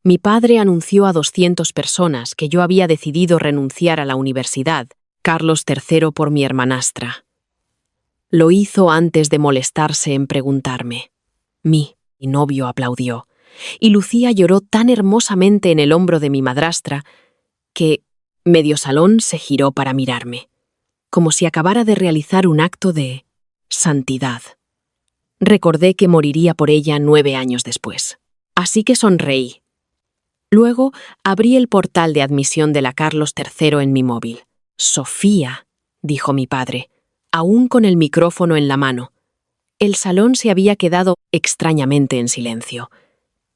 Mi padre anunció a 200 personas que yo había decidido renunciar a la universidad, Carlos III, por mi hermanastra. Lo hizo antes de molestarse en preguntarme. Mi novio aplaudió, y Lucía lloró tan hermosamente en el hombro de mi madrastra que medio salón se giró para mirarme, como si acabara de realizar un acto de santidad. Recordé que moriría por ella 9 años después, así que sonreí. Luego abrí el portal de admisión de la Carlos III en mi móvil. «Sofía», dijo mi padre, aún con el micrófono en la mano. El salón se había quedado extrañamente en silencio.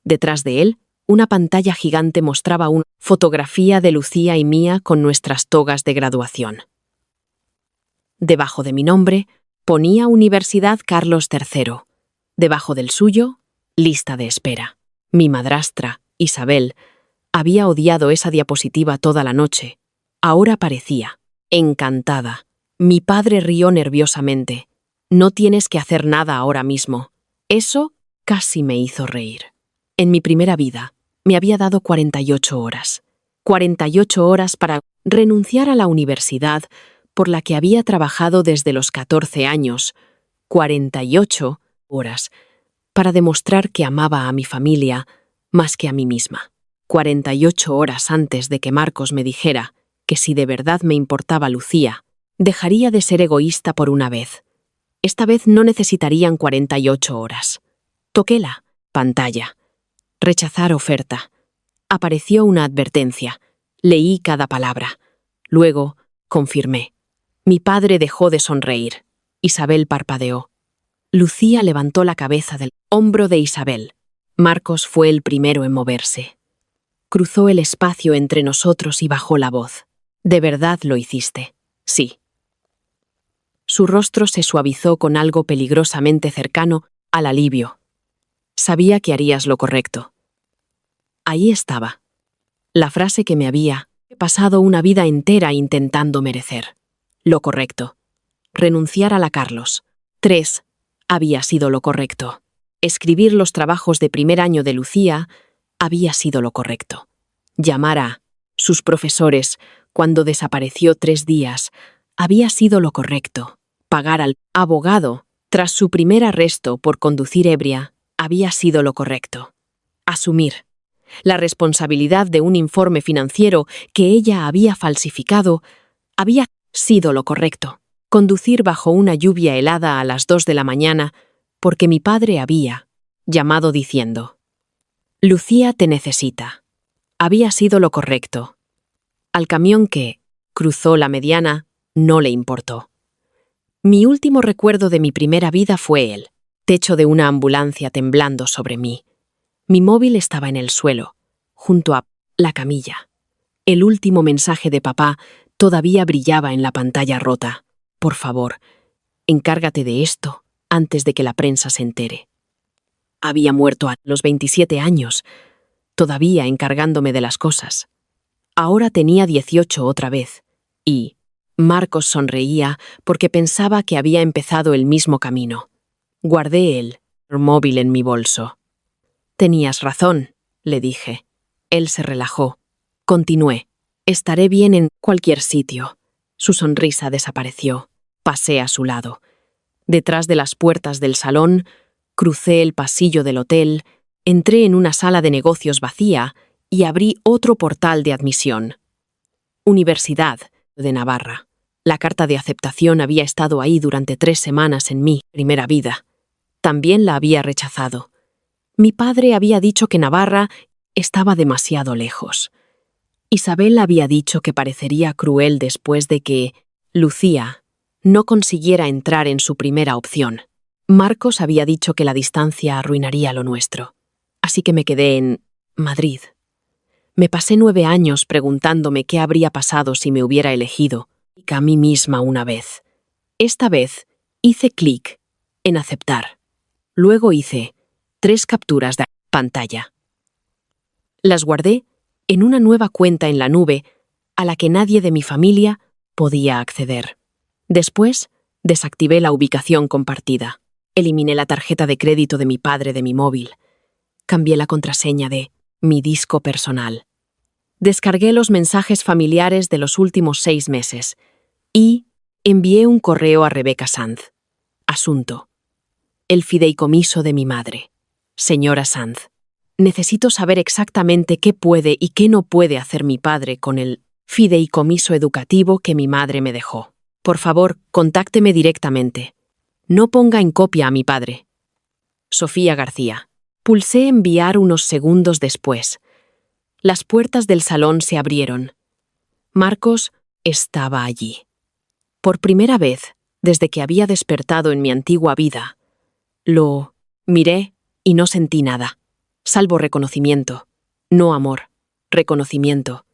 Detrás de él, una pantalla gigante mostraba una fotografía de Lucía y mía con nuestras togas de graduación. Debajo de mi nombre, ponía Universidad Carlos III. Debajo del suyo, lista de espera. Mi madrastra, Isabel, había odiado esa diapositiva toda la noche. Ahora parecía encantada. Mi padre rió nerviosamente. «No tienes que hacer nada ahora mismo». Eso casi me hizo reír. En mi primera vida, me había dado 48 horas. 48 horas para renunciar a la universidad por la que había trabajado desde los 14 años. 48 horas para demostrar que amaba a mi familia más que a mí misma. 48 horas antes de que Marcos me dijera que si de verdad me importaba Lucía, dejaría de ser egoísta por una vez. Esta vez no necesitarían 48 horas. Toqué la pantalla. Rechazar oferta. Apareció una advertencia. Leí cada palabra. Luego, confirmé. Mi padre dejó de sonreír. Isabel parpadeó. Lucía levantó la cabeza del hombro de Isabel. Marcos fue el primero en moverse. Cruzó el espacio entre nosotros y bajó la voz. «¿De verdad lo hiciste?» «Sí». Su rostro se suavizó con algo peligrosamente cercano al alivio. «Sabía que harías lo correcto». Ahí estaba. La frase que me había pasado una vida entera intentando merecer. Lo correcto. Renunciar a la Carlos III había sido lo correcto. Escribir los trabajos de primer año de Lucía había sido lo correcto. Llamar a sus profesores cuando desapareció 3 días había sido lo correcto. Pagar al abogado tras su primer arresto por conducir ebria había sido lo correcto. Asumir la responsabilidad de un informe financiero que ella había falsificado había sido lo correcto. Conducir bajo una lluvia helada a las 2 de la mañana porque mi padre había llamado diciendo: «Lucía te necesita». Había sido lo correcto. Al camión que cruzó la mediana no le importó. Mi último recuerdo de mi primera vida fue el techo de una ambulancia temblando sobre mí. Mi móvil estaba en el suelo, junto a la camilla. El último mensaje de papá todavía brillaba en la pantalla rota. «Por favor, encárgate de esto antes de que la prensa se entere». Había muerto a los 27 años, todavía encargándome de las cosas. Ahora tenía 18 otra vez, y Marcos sonreía porque pensaba que había empezado el mismo camino. Guardé el móvil en mi bolso. «Tenías razón», le dije. Él se relajó. Continué. «Estaré bien en cualquier sitio». Su sonrisa desapareció. Pasé a su lado. Detrás de las puertas del salón, crucé el pasillo del hotel, entré en una sala de negocios vacía y abrí otro portal de admisión. Universidad de Navarra. La carta de aceptación había estado ahí durante 3 semanas en mi primera vida. También la había rechazado. Mi padre había dicho que Navarra estaba demasiado lejos. Isabel había dicho que parecería cruel después de que Lucía no consiguiera entrar en su primera opción. Marcos había dicho que la distancia arruinaría lo nuestro. Así que me quedé en Madrid. Me pasé 9 años preguntándome qué habría pasado si me hubiera elegido a mí misma una vez. Esta vez hice clic en aceptar. Luego hice 3 capturas de pantalla. Las guardé en una nueva cuenta en la nube a la que nadie de mi familia podía acceder. Después, desactivé la ubicación compartida. Eliminé la tarjeta de crédito de mi padre de mi móvil. Cambié la contraseña de mi disco personal. Descargué los mensajes familiares de los últimos 6 meses y envié un correo a Rebecca Sanz. Asunto: el fideicomiso de mi madre. Señora Sanz, necesito saber exactamente qué puede y qué no puede hacer mi padre con el fideicomiso educativo que mi madre me dejó. Por favor, contácteme directamente. No ponga en copia a mi padre. Sofía García. Pulsé enviar unos segundos después. Las puertas del salón se abrieron. Marcos estaba allí. Por primera vez, desde que había despertado en mi antigua vida, lo miré y no sentí nada, salvo reconocimiento. No amor, reconocimiento.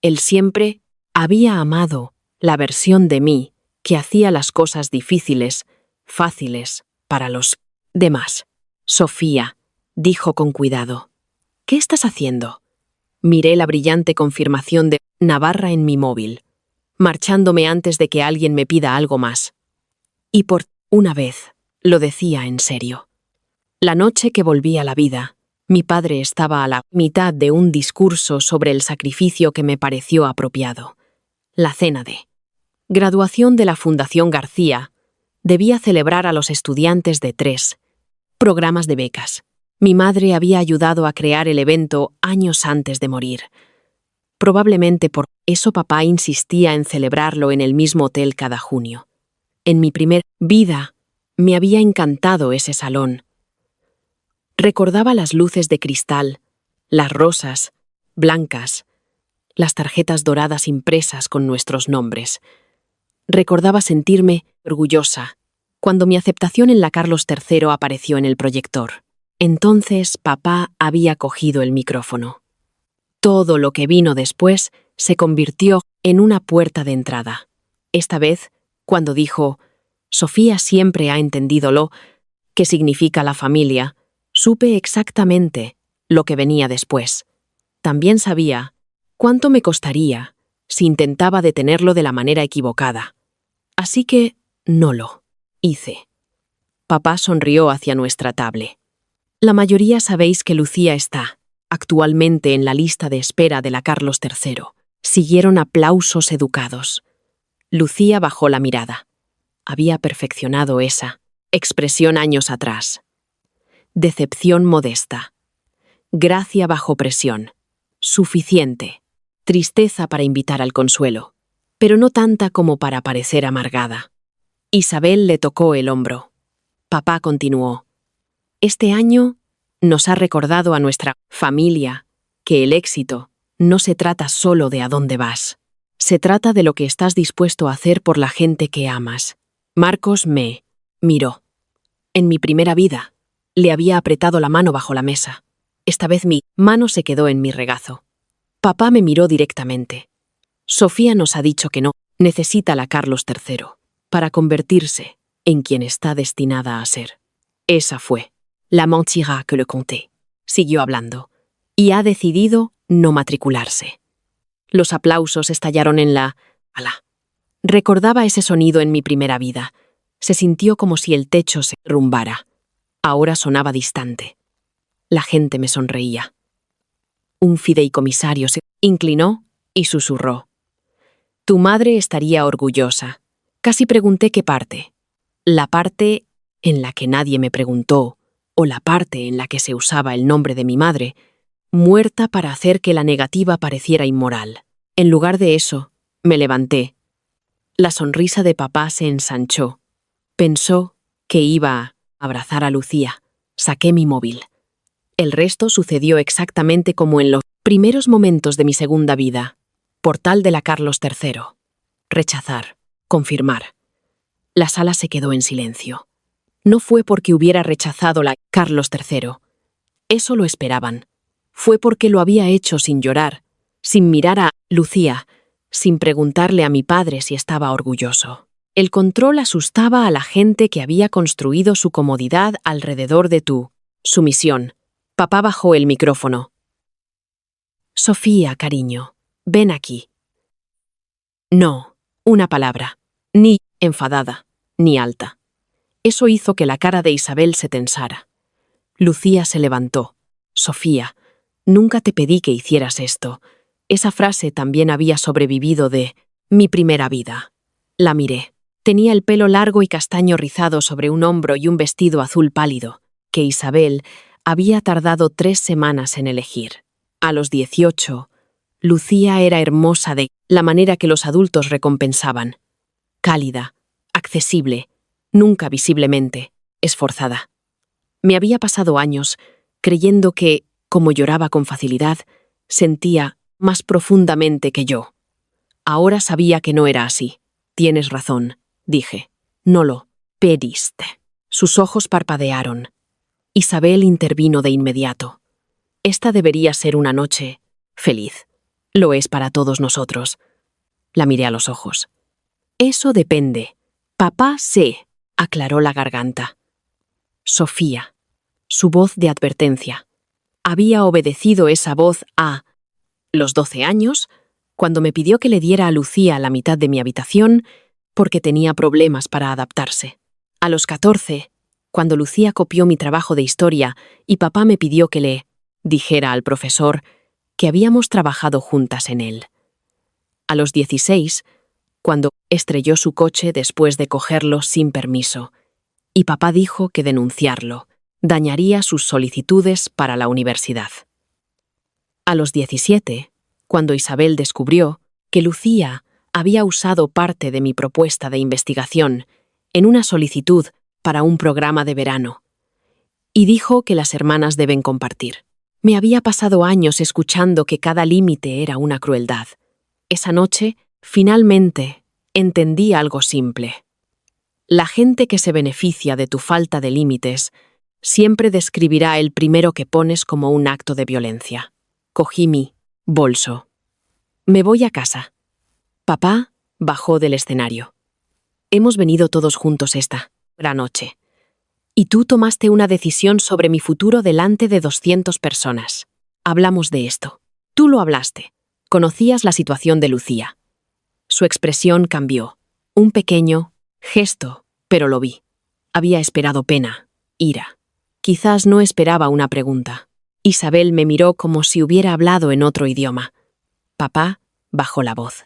Él siempre había amado la versión de mí que hacía las cosas difíciles, fáciles para los demás. Sofía, dijo con cuidado. ¿Qué estás haciendo? Miré la brillante confirmación de Navarra en mi móvil, marchándome antes de que alguien me pida algo más. Y por una vez, lo decía en serio. La noche que volví a la vida, mi padre estaba a la mitad de un discurso sobre el sacrificio que me pareció apropiado. La cena de graduación de la Fundación García debía celebrar a los estudiantes de 3 programas de becas. Mi madre había ayudado a crear el evento años antes de morir. Probablemente por eso papá insistía en celebrarlo en el mismo hotel cada junio. En mi primer vida me había encantado ese salón. Recordaba las luces de cristal, las rosas, blancas, las tarjetas doradas impresas con nuestros nombres. Recordaba sentirme orgullosa cuando mi aceptación en la Carlos III apareció en el proyector. Entonces papá había cogido el micrófono. Todo lo que vino después se convirtió en una puerta de entrada. Esta vez, cuando dijo, Sofía siempre ha entendido lo que significa la familia, supe exactamente lo que venía después. También sabía cuánto me costaría si intentaba detenerlo de la manera equivocada. Así que no lo hice. Papá sonrió hacia nuestra tablet. La mayoría sabéis que Lucía está actualmente en la lista de espera de la Carlos III. Siguieron aplausos educados. Lucía bajó la mirada. Había perfeccionado esa expresión años atrás. Decepción modesta. Gracia bajo presión. Suficiente. Tristeza para invitar al consuelo, pero no tanta como para parecer amargada. Isabel le tocó el hombro. Papá continuó. Este año nos ha recordado a nuestra familia que el éxito no se trata solo de a dónde vas. Se trata de lo que estás dispuesto a hacer por la gente que amas. Marcos me miró. En mi primera vida, le había apretado la mano bajo la mesa. Esta vez mi mano se quedó en mi regazo. Papá me miró directamente. Sofía nos ha dicho que no necesita la Carlos III para convertirse en quien está destinada a ser. Esa fue la mentira que le conté. Siguió hablando. Y ha decidido no matricularse. Los aplausos estallaron en la ala. Recordaba ese sonido en mi primera vida. Se sintió como si el techo se derrumbara. Ahora sonaba distante. La gente me sonreía. Un fideicomisario se inclinó y susurró. Tu madre estaría orgullosa. Casi pregunté qué parte. La parte en la que nadie me preguntó, o la parte en la que se usaba el nombre de mi madre, muerta para hacer que la negativa pareciera inmoral. En lugar de eso, me levanté. La sonrisa de papá se ensanchó. Pensó que iba a abrazar a Lucía. Saqué mi móvil. El resto sucedió exactamente como en los primeros momentos de mi segunda vida. Portal de la Carlos III. Rechazar. Confirmar. La sala se quedó en silencio. No fue porque hubiera rechazado la Carlos III. Eso lo esperaban. Fue porque lo había hecho sin llorar, sin mirar a Lucía, sin preguntarle a mi padre si estaba orgulloso. El control asustaba a la gente que había construido su comodidad alrededor de tu sumisión. Papá bajó el micrófono. Sofía, cariño, ven aquí. No, una palabra, ni enfadada, ni alta. Eso hizo que la cara de Isabel se tensara. Lucía se levantó. Sofía, Nunca te pedí que hicieras esto. Esa frase también había sobrevivido de mi primera vida. La miré. Tenía el pelo largo y castaño rizado sobre un hombro y un vestido azul pálido, que Isabel había tardado 3 semanas en elegir. A los 18, Lucía era hermosa de la manera que los adultos recompensaban. Cálida, accesible, nunca visiblemente esforzada. Me había pasado años creyendo que, como lloraba con facilidad, sentía más profundamente que yo. Ahora sabía que no era así. Tienes razón, dije. No lo pediste. Sus ojos parpadearon. Isabel intervino de inmediato. Esta debería ser una noche feliz. Lo es para todos nosotros. La miré a los ojos. Eso depende. Papá sé, aclaró la garganta. Sofía. Su voz de advertencia. Había obedecido esa voz a los 12 años, cuando me pidió que le diera a Lucía la mitad de mi habitación porque tenía problemas para adaptarse. A los 14, cuando Lucía copió mi trabajo de historia y papá me pidió que le dijera al profesor que habíamos trabajado juntas en él. A los 16, cuando estrelló su coche después de cogerlo sin permiso, y papá dijo que denunciarlo dañaría sus solicitudes para la universidad. A los 17, cuando Isabel descubrió que Lucía había usado parte de mi propuesta de investigación en una solicitud para un programa de verano, y dijo que las hermanas deben compartir. Me había pasado años escuchando que cada límite era una crueldad. Esa noche, finalmente, entendí algo simple. La gente que se beneficia de tu falta de límites siempre describirá el primero que pones como un acto de violencia. Cogí mi bolso. Me voy a casa. Papá bajó del escenario. Hemos venido todos juntos esta gran noche. Y tú tomaste una decisión sobre mi futuro delante de 200 personas. Hablamos de esto. Tú lo hablaste. Conocías la situación de Lucía. Su expresión cambió. Un pequeño gesto, pero lo vi. Había esperado pena, ira. Quizás no esperaba una pregunta. Isabel me miró como si hubiera hablado en otro idioma. Papá bajó la voz.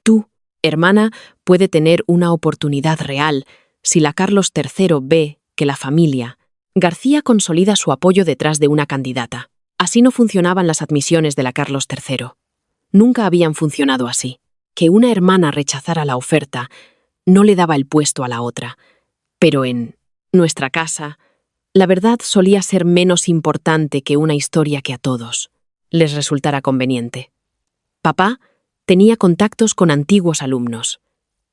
Tú, hermana, puede tener una oportunidad real si la Carlos III ve que la familia García consolida su apoyo detrás de una candidata. Así no funcionaban las admisiones de la Carlos III. Nunca habían funcionado así. Que una hermana rechazara la oferta no le daba el puesto a la otra. Pero en nuestra casa, la verdad solía ser menos importante que una historia que a todos les resultara conveniente. Papá tenía contactos con antiguos alumnos.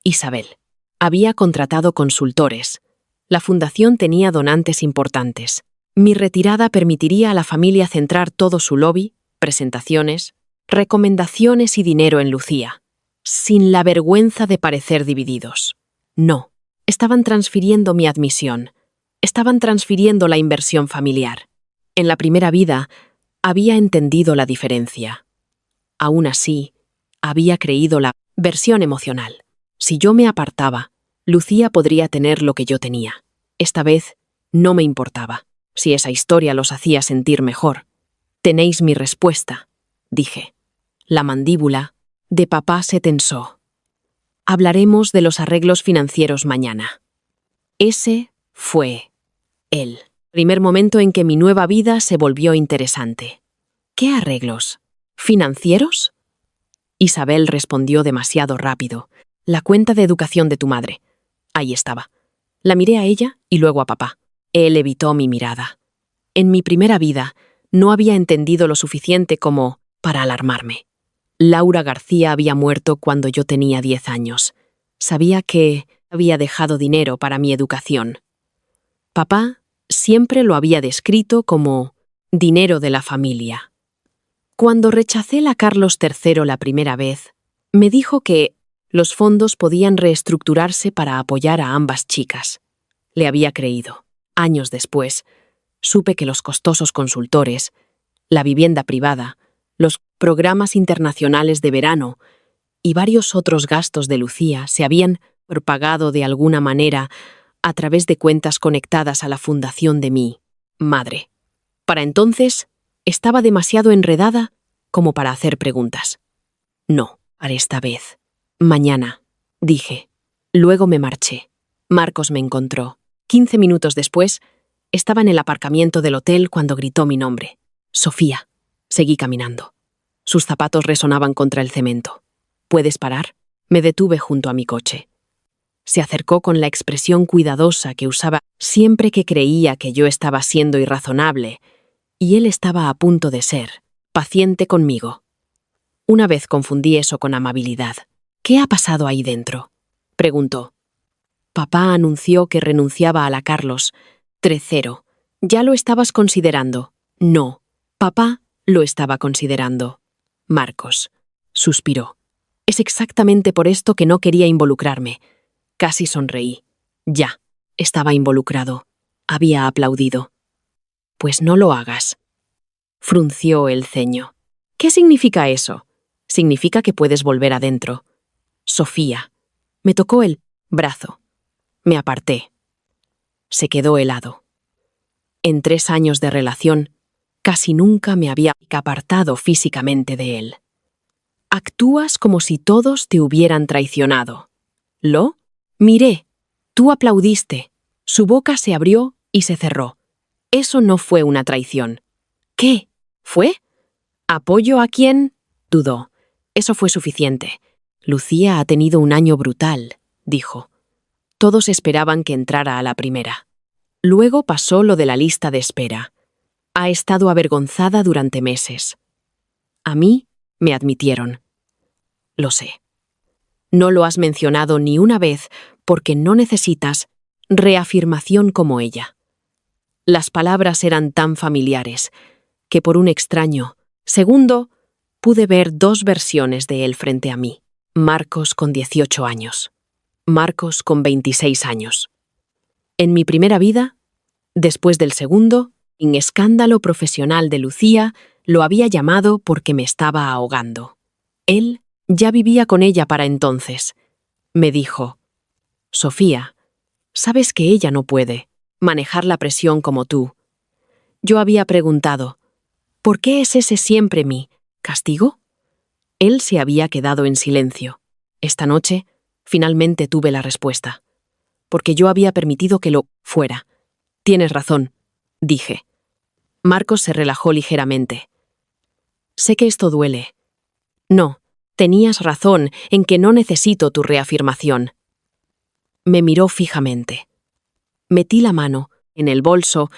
Isabel había contratado consultores. La fundación tenía donantes importantes. Mi retirada permitiría a la familia centrar todo su lobby, presentaciones, recomendaciones y dinero en Lucía, sin la vergüenza de parecer divididos. No, estaban transfiriendo mi admisión. Estaban transfiriendo la inversión familiar. En la primera vida, había entendido la diferencia. Aún así, había creído la versión emocional. Si yo me apartaba, Lucía podría tener lo que yo tenía. Esta vez, no me importaba. Si esa historia los hacía sentir mejor. Tenéis mi respuesta, dije. La mandíbula de papá se tensó. Hablaremos de los arreglos financieros mañana. Ese fue el primer momento en que mi nueva vida se volvió interesante. ¿Qué arreglos? ¿Financieros? Isabel respondió demasiado rápido. La cuenta de educación de tu madre. Ahí estaba. La miré a ella y luego a papá. Él evitó mi mirada. En mi primera vida, no había entendido lo suficiente como para alarmarme. Laura García había muerto cuando yo tenía 10 años. Sabía que había dejado dinero para mi educación. Papá siempre lo había descrito como dinero de la familia. Cuando rechacé la Carlos III la primera vez, me dijo que los fondos podían reestructurarse para apoyar a ambas chicas. Le había creído. Años después, supe que los costosos consultores, la vivienda privada, los programas internacionales de verano y varios otros gastos de Lucía se habían propagado de alguna manera a través de cuentas conectadas a la fundación de mi madre. Para entonces, Estaba demasiado enredada como para hacer preguntas. No, haré esta vez. Mañana, dije. Luego me marché. Marcos me encontró. 15 minutos después, estaba en el aparcamiento del hotel cuando gritó mi nombre. Sofía. Seguí caminando. Sus zapatos resonaban contra el cemento. ¿Puedes parar? Me detuve junto a mi coche. Se acercó con la expresión cuidadosa que usaba siempre que creía que yo estaba siendo irrazonable, y él estaba a punto de ser paciente conmigo. Una vez confundí eso con amabilidad. ¿Qué ha pasado ahí dentro?, preguntó. Papá anunció que renunciaba a la Carlos III. ¿Ya lo estabas considerando? No. Papá lo estaba considerando. Marcos suspiró. Es exactamente por esto que no quería involucrarme. Casi sonreí. Ya, estaba involucrado. Había aplaudido. Pues no lo hagas. Frunció el ceño. ¿Qué significa eso? Significa que puedes volver adentro. Sofía. Me tocó el brazo. Me aparté. Se quedó helado. En 3 años de relación, casi nunca me había apartado físicamente de él. Actúas como si todos te hubieran traicionado. ¿Lo? Miré. Tú aplaudiste. Su boca se abrió y se cerró. Eso no fue una traición. ¿Qué? ¿Fue? ¿Apoyo a quién? Dudó. Eso fue suficiente. Lucía ha tenido un año brutal, dijo. Todos esperaban que entrara a la primera. Luego pasó lo de la lista de espera. Ha estado avergonzada durante meses. A mí me admitieron. Lo sé. No lo has mencionado ni una vez porque no necesitas reafirmación como ella. Las palabras eran tan familiares que por un extraño segundo pude ver 2 versiones de él frente a mí. Marcos con 18 años. Marcos con 26 años. En mi primera vida, después del segundo, en escándalo profesional de Lucía, lo había llamado porque me estaba ahogando. Él ya vivía con ella para entonces. Me dijo, Sofía, sabes que ella no puede manejar la presión como tú. Yo había preguntado, ¿por qué es ese siempre mi castigo? Él se había quedado en silencio. Esta noche, finalmente tuve la respuesta. Porque yo había permitido que lo fuera. Tienes razón, dije. Marcos se relajó ligeramente. Sé que esto duele. No, tenías razón en que no necesito tu reafirmación. Me miró fijamente. Metí la mano en el bolso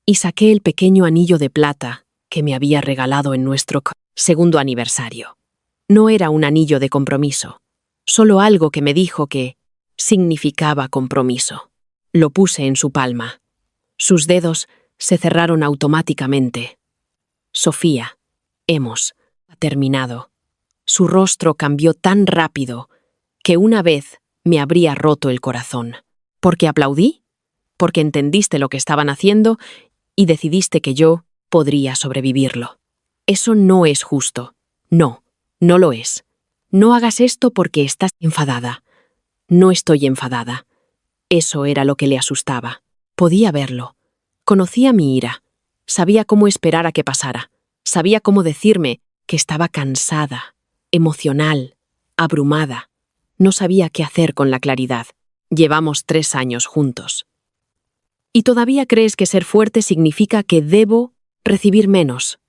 y saqué el pequeño anillo de plata que me había regalado en nuestro segundo aniversario. No era un anillo de compromiso, solo algo que me dijo que significaba compromiso. Lo puse en su palma. Sus dedos se cerraron automáticamente. Sofía, hemos terminado. Su rostro cambió tan rápido que una vez me habría roto el corazón. ¿Por qué aplaudí? Porque entendiste lo que estaban haciendo y decidiste que yo podría sobrevivirlo. Eso no es justo. No, no lo es. No hagas esto porque estás enfadada. No estoy enfadada. Eso era lo que le asustaba. Podía verlo. Conocía mi ira. Sabía cómo esperar a que pasara. Sabía cómo decirme que estaba cansada, emocional, abrumada. No sabía qué hacer con la claridad. Llevamos 3 años juntos. ¿Y todavía crees que ser fuerte significa que debo recibir menos?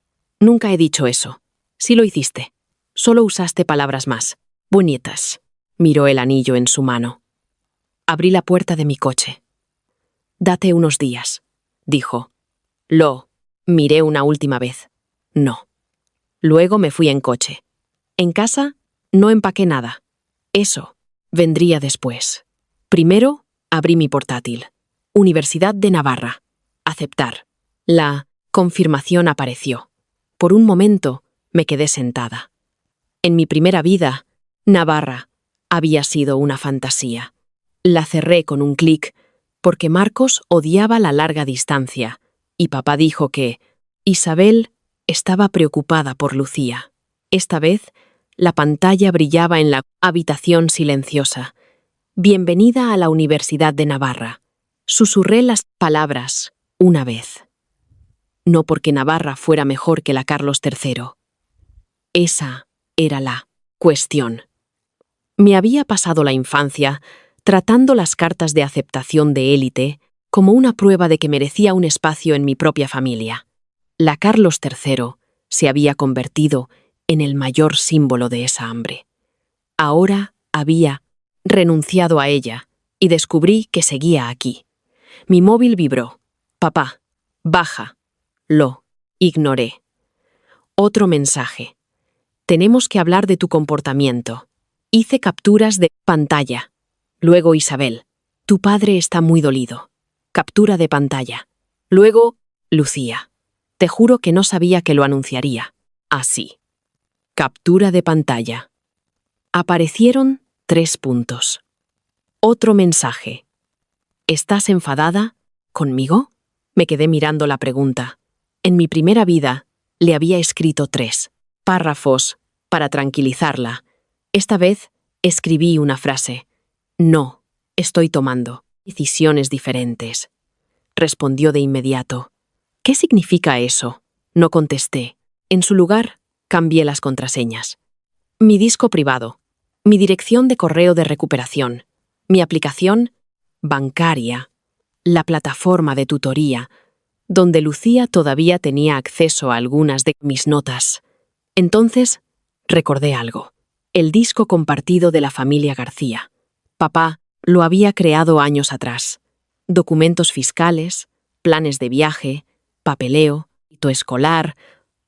Nunca he dicho eso. Sí lo hiciste. Solo usaste palabras más. Bonitas. Miró el anillo en su mano. Abrí la puerta de mi coche. Date unos días, dijo. Lo miré una última vez. No. Luego me fui en coche. En casa no empaqué nada. Eso vendría después. Primero abrí mi portátil. Universidad de Navarra. Aceptar. La confirmación apareció. Por un momento me quedé sentada. En mi primera vida, Navarra había sido una fantasía. La cerré con un clic porque Marcos odiaba la larga distancia y papá dijo que Isabel estaba preocupada por Lucía. Esta vez, la pantalla brillaba en la habitación silenciosa. Bienvenida a la Universidad de Navarra. Susurré las palabras una vez. no porque Navarra fuera mejor que la Carlos III. Esa era la cuestión. Me había pasado la infancia tratando las cartas de aceptación de élite como una prueba de que merecía un espacio en mi propia familia. La Carlos III se había convertido en el mayor símbolo de esa hambre. Ahora había renunciado a ella y descubrí que seguía aquí. Mi móvil vibró. Papá, baja. Lo ignoré. Otro mensaje. Tenemos que hablar de tu comportamiento. Hice capturas de pantalla. Luego Isabel. Tu padre está muy dolido. Captura de pantalla. Luego Lucía. Te juro que no sabía que lo anunciaría. Así. Captura de pantalla. Aparecieron 3 puntos. Otro mensaje. ¿Estás enfadada conmigo? Me quedé mirando la pregunta. En mi primera vida le había escrito 3 párrafos para tranquilizarla. Esta vez escribí una frase. No, estoy tomando decisiones diferentes. Respondió de inmediato. ¿Qué significa eso? No contesté. En su lugar, cambié las contraseñas. Mi disco privado, mi dirección de correo de recuperación, mi aplicación bancaria, la plataforma de tutoría, donde Lucía todavía tenía acceso a algunas de mis notas. Entonces, recordé algo. El disco compartido de la familia García. Papá lo había creado años atrás. Documentos fiscales, planes de viaje, papeleo, hito escolar,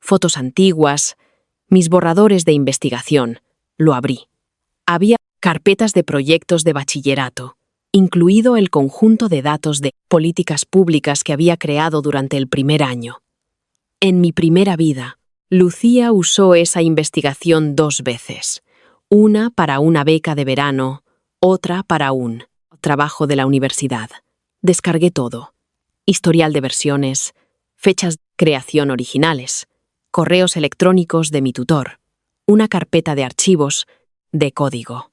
fotos antiguas, mis borradores de investigación. Lo abrí. Había carpetas de proyectos de bachillerato, incluido el conjunto de datos de políticas públicas que había creado durante el primer año. En mi primera vida, Lucía usó esa investigación 2 veces, una para una beca de verano, otra para un trabajo de la universidad. Descargué todo. Historial de versiones, fechas de creación originales, correos electrónicos de mi tutor, una carpeta de archivos de código.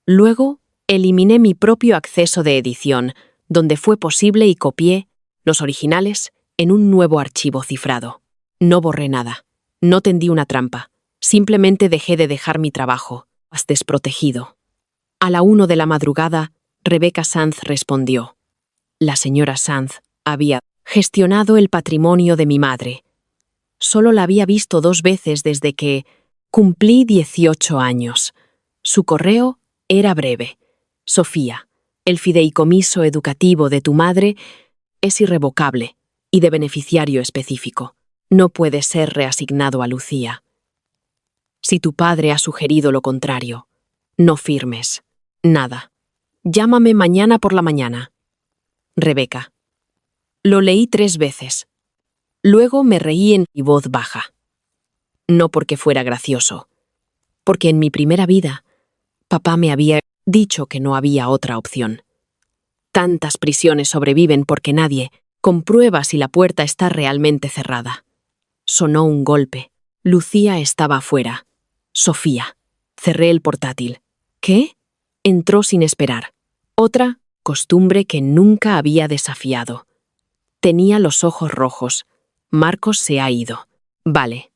Luego, eliminé mi propio acceso de edición, donde fue posible y copié los originales en un nuevo archivo cifrado. No borré nada. No tendí una trampa. Simplemente dejé de dejar mi trabajo, desprotegido. A la 1 de la madrugada, Rebeca Sanz respondió. La señora Sanz había gestionado el patrimonio de mi madre. Solo la había visto 2 veces desde que cumplí 18 años. Su correo era breve. Sofía, el fideicomiso educativo de tu madre es irrevocable y de beneficiario específico. No puede ser reasignado a Lucía. Si tu padre ha sugerido lo contrario, no firmes. Nada. Llámame mañana por la mañana. Rebeca. Lo leí 3 veces. Luego me reí en mi voz baja. No porque fuera gracioso, porque en mi primera vida, papá me había dicho que no había otra opción. Tantas prisiones sobreviven porque nadie comprueba si la puerta está realmente cerrada. Sonó un golpe. Lucía estaba afuera. Sofía. Cerré el portátil. ¿Qué? Entró sin esperar. Otra costumbre que nunca había desafiado. Tenía los ojos rojos. Marcos se ha ido. Vale.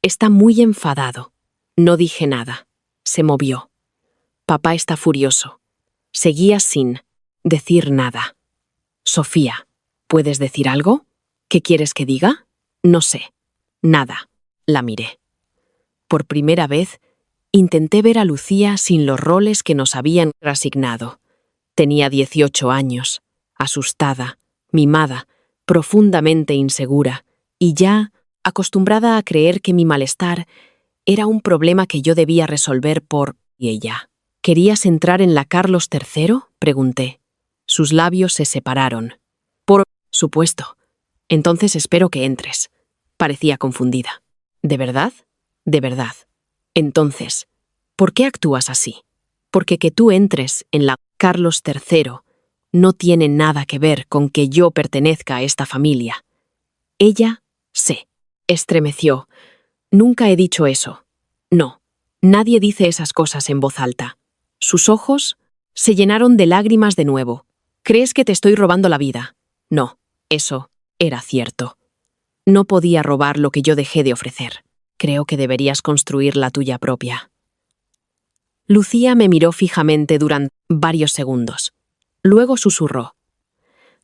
Está muy enfadado. No dije nada. Se movió. Papá está furioso. Seguía sin decir nada. Sofía, ¿puedes decir algo? ¿Qué quieres que diga? No sé. Nada. La miré. Por primera vez, intenté ver a Lucía sin los roles que nos habían asignado. Tenía 18 años, asustada, mimada, profundamente insegura, y ya acostumbrada a creer que mi malestar era un problema que yo debía resolver por ella. ¿Querías entrar en la Carlos III? Pregunté. Sus labios se separaron. Por supuesto. Entonces espero que entres. Parecía confundida. ¿De verdad? De verdad. Entonces, ¿por qué actúas así? Porque que tú entres en la Carlos III no tiene nada que ver con que yo pertenezca a esta familia. Ella se estremeció. Nunca he dicho eso. No, nadie dice esas cosas en voz alta. Sus ojos se llenaron de lágrimas de nuevo. ¿Crees que te estoy robando la vida? No, eso era cierto. No podía robar lo que yo dejé de ofrecer. Creo que deberías construir la tuya propia. Lucía me miró fijamente durante varios segundos. Luego susurró.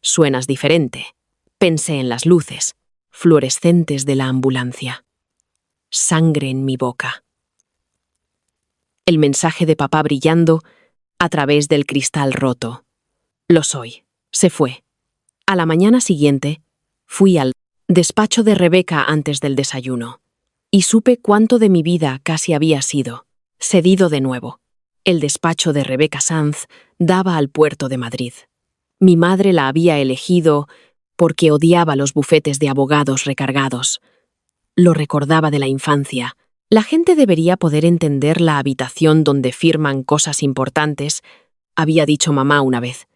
Suenas diferente. Pensé en las luces, fluorescentes de la ambulancia. Sangre en mi boca. El mensaje de papá brillando a través del cristal roto. Lo soy. Se fue. A la mañana siguiente, fui al despacho de Rebeca antes del desayuno, y supe cuánto de mi vida casi había sido cedido de nuevo. El despacho de Rebeca Sanz daba al puerto de Madrid. Mi madre la había elegido porque odiaba los bufetes de abogados recargados. Lo recordaba de la infancia. La gente debería poder entender la habitación donde firman cosas importantes, había dicho mamá una vez.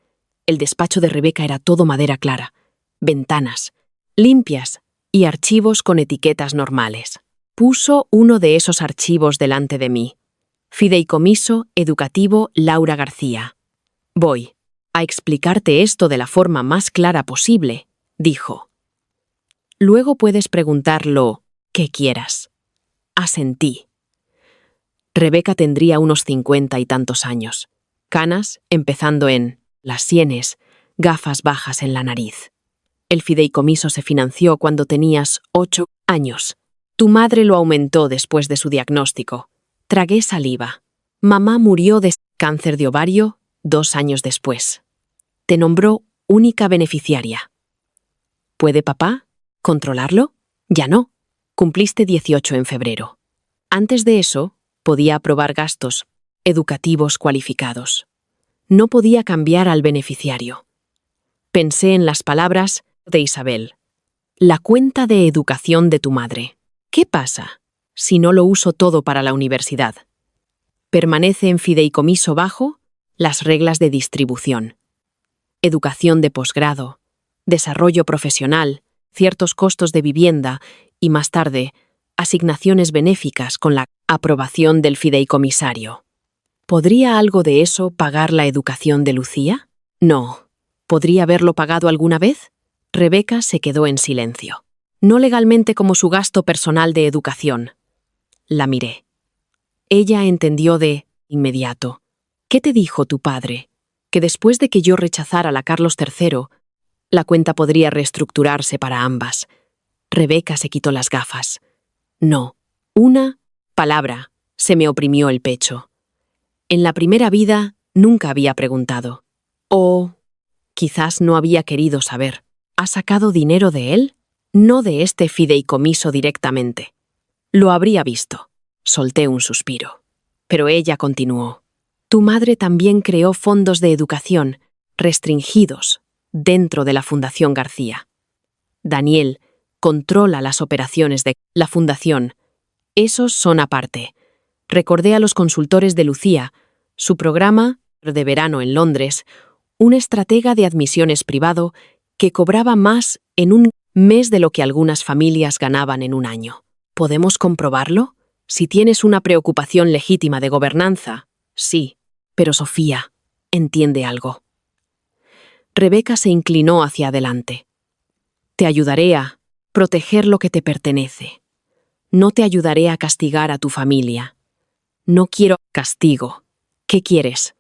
El despacho de Rebeca era todo madera clara, ventanas, limpias y archivos con etiquetas normales. Puso uno de esos archivos delante de mí. Fideicomiso Educativo Laura García. Voy a explicarte esto de la forma más clara posible, dijo. Luego puedes preguntar lo que quieras. Asentí. Rebeca tendría unos 50 y tantos años. Canas empezando en las sienes, gafas bajas en la nariz. El fideicomiso se financió cuando tenías 8 años. Tu madre lo aumentó después de su diagnóstico. Tragué saliva. Mamá murió de cáncer de ovario 2 años después. Te nombró única beneficiaria. ¿Puede papá controlarlo? Ya no. Cumpliste 18 en febrero. Antes de eso, podía aprobar gastos educativos cualificados. No podía cambiar al beneficiario. Pensé en las palabras de Isabel. La cuenta de educación de tu madre. ¿Qué pasa si no lo uso todo para la universidad? Permanece en fideicomiso bajo las reglas de distribución. Educación de posgrado, desarrollo profesional, ciertos costos de vivienda y, más tarde, asignaciones benéficas con la aprobación del fideicomisario. ¿Podría algo de eso pagar la educación de Lucía? No. ¿Podría haberlo pagado alguna vez? Rebeca se quedó en silencio. No legalmente como su gasto personal de educación. La miré. Ella entendió de inmediato. ¿Qué te dijo tu padre? Que después de que yo rechazara la Carlos III, la cuenta podría reestructurarse para ambas. Rebeca se quitó las gafas. No. Una palabra se me oprimió el pecho. En la primera vida nunca había preguntado. O quizás no había querido saber. ¿Ha sacado dinero de él? No de este fideicomiso directamente. Lo habría visto. Solté un suspiro. Pero ella continuó. Tu madre también creó fondos de educación restringidos dentro de la Fundación García. Daniel controla las operaciones de la fundación. Esos son aparte. Recordé a los consultores de Lucía, su programa de verano en Londres, un estratega de admisiones privado que cobraba más en un mes de lo que algunas familias ganaban en un año. ¿Podemos comprobarlo? Si tienes una preocupación legítima de gobernanza, sí, pero Sofía entiende algo. Rebeca se inclinó hacia adelante. Te ayudaré a proteger lo que te pertenece. No te ayudaré a castigar a tu familia. No quiero castigo. ¿Qué quieres?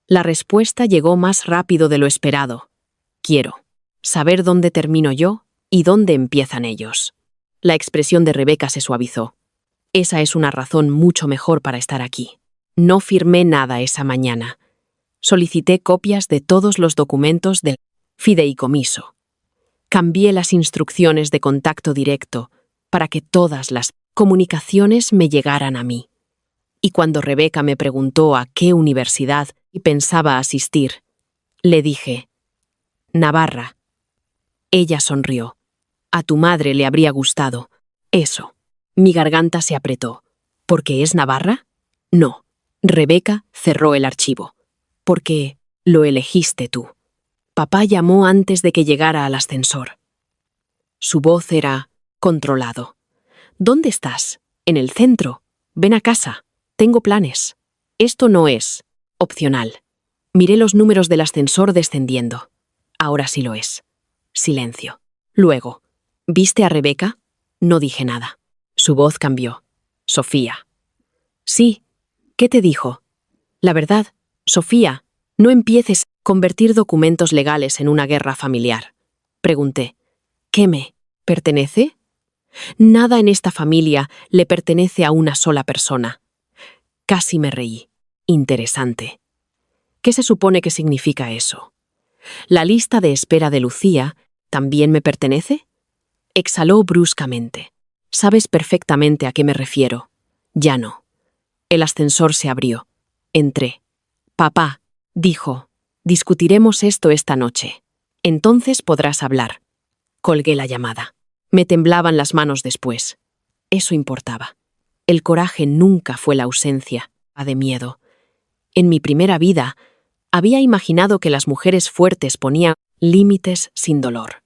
La respuesta llegó más rápido de lo esperado. Quiero saber dónde termino yo y dónde empiezan ellos. La expresión de Rebeca se suavizó. Esa es una razón mucho mejor para estar aquí. No firmé nada esa mañana. Solicité copias de todos los documentos del fideicomiso. Cambié las instrucciones de contacto directo para que todas las comunicaciones me llegaran a mí. Y cuando Rebeca me preguntó a qué universidad pensaba asistir, le dije, Navarra. Ella sonrió. A tu madre le habría gustado. Eso. Mi garganta se apretó. ¿Por qué es Navarra? No. Rebeca cerró el archivo. Porque lo elegiste tú. Papá llamó antes de que llegara al ascensor. Su voz era controlado. ¿Dónde estás? En el centro. Ven a casa. Tengo planes. Esto no es opcional. Miré los números del ascensor descendiendo. Ahora sí lo es. Silencio. Luego, ¿Viste a Rebeca? No dije nada. Su voz cambió. Sofía. Sí. ¿Qué te dijo? La verdad, Sofía, no empieces a convertir documentos legales en una guerra familiar. Pregunté. ¿Qué me pertenece? Nada en esta familia le pertenece a una sola persona. Casi me reí. Interesante. ¿Qué se supone que significa eso? ¿La lista de espera de Lucía también me pertenece? Exhaló bruscamente. Sabes perfectamente a qué me refiero. Ya no. El ascensor se abrió. Entré. Papá, dijo, discutiremos esto esta noche. Entonces podrás hablar. Colgué la llamada. Me temblaban las manos después. Eso importaba. El coraje nunca fue la ausencia de miedo. En mi primera vida, había imaginado que las mujeres fuertes ponían límites sin dolor.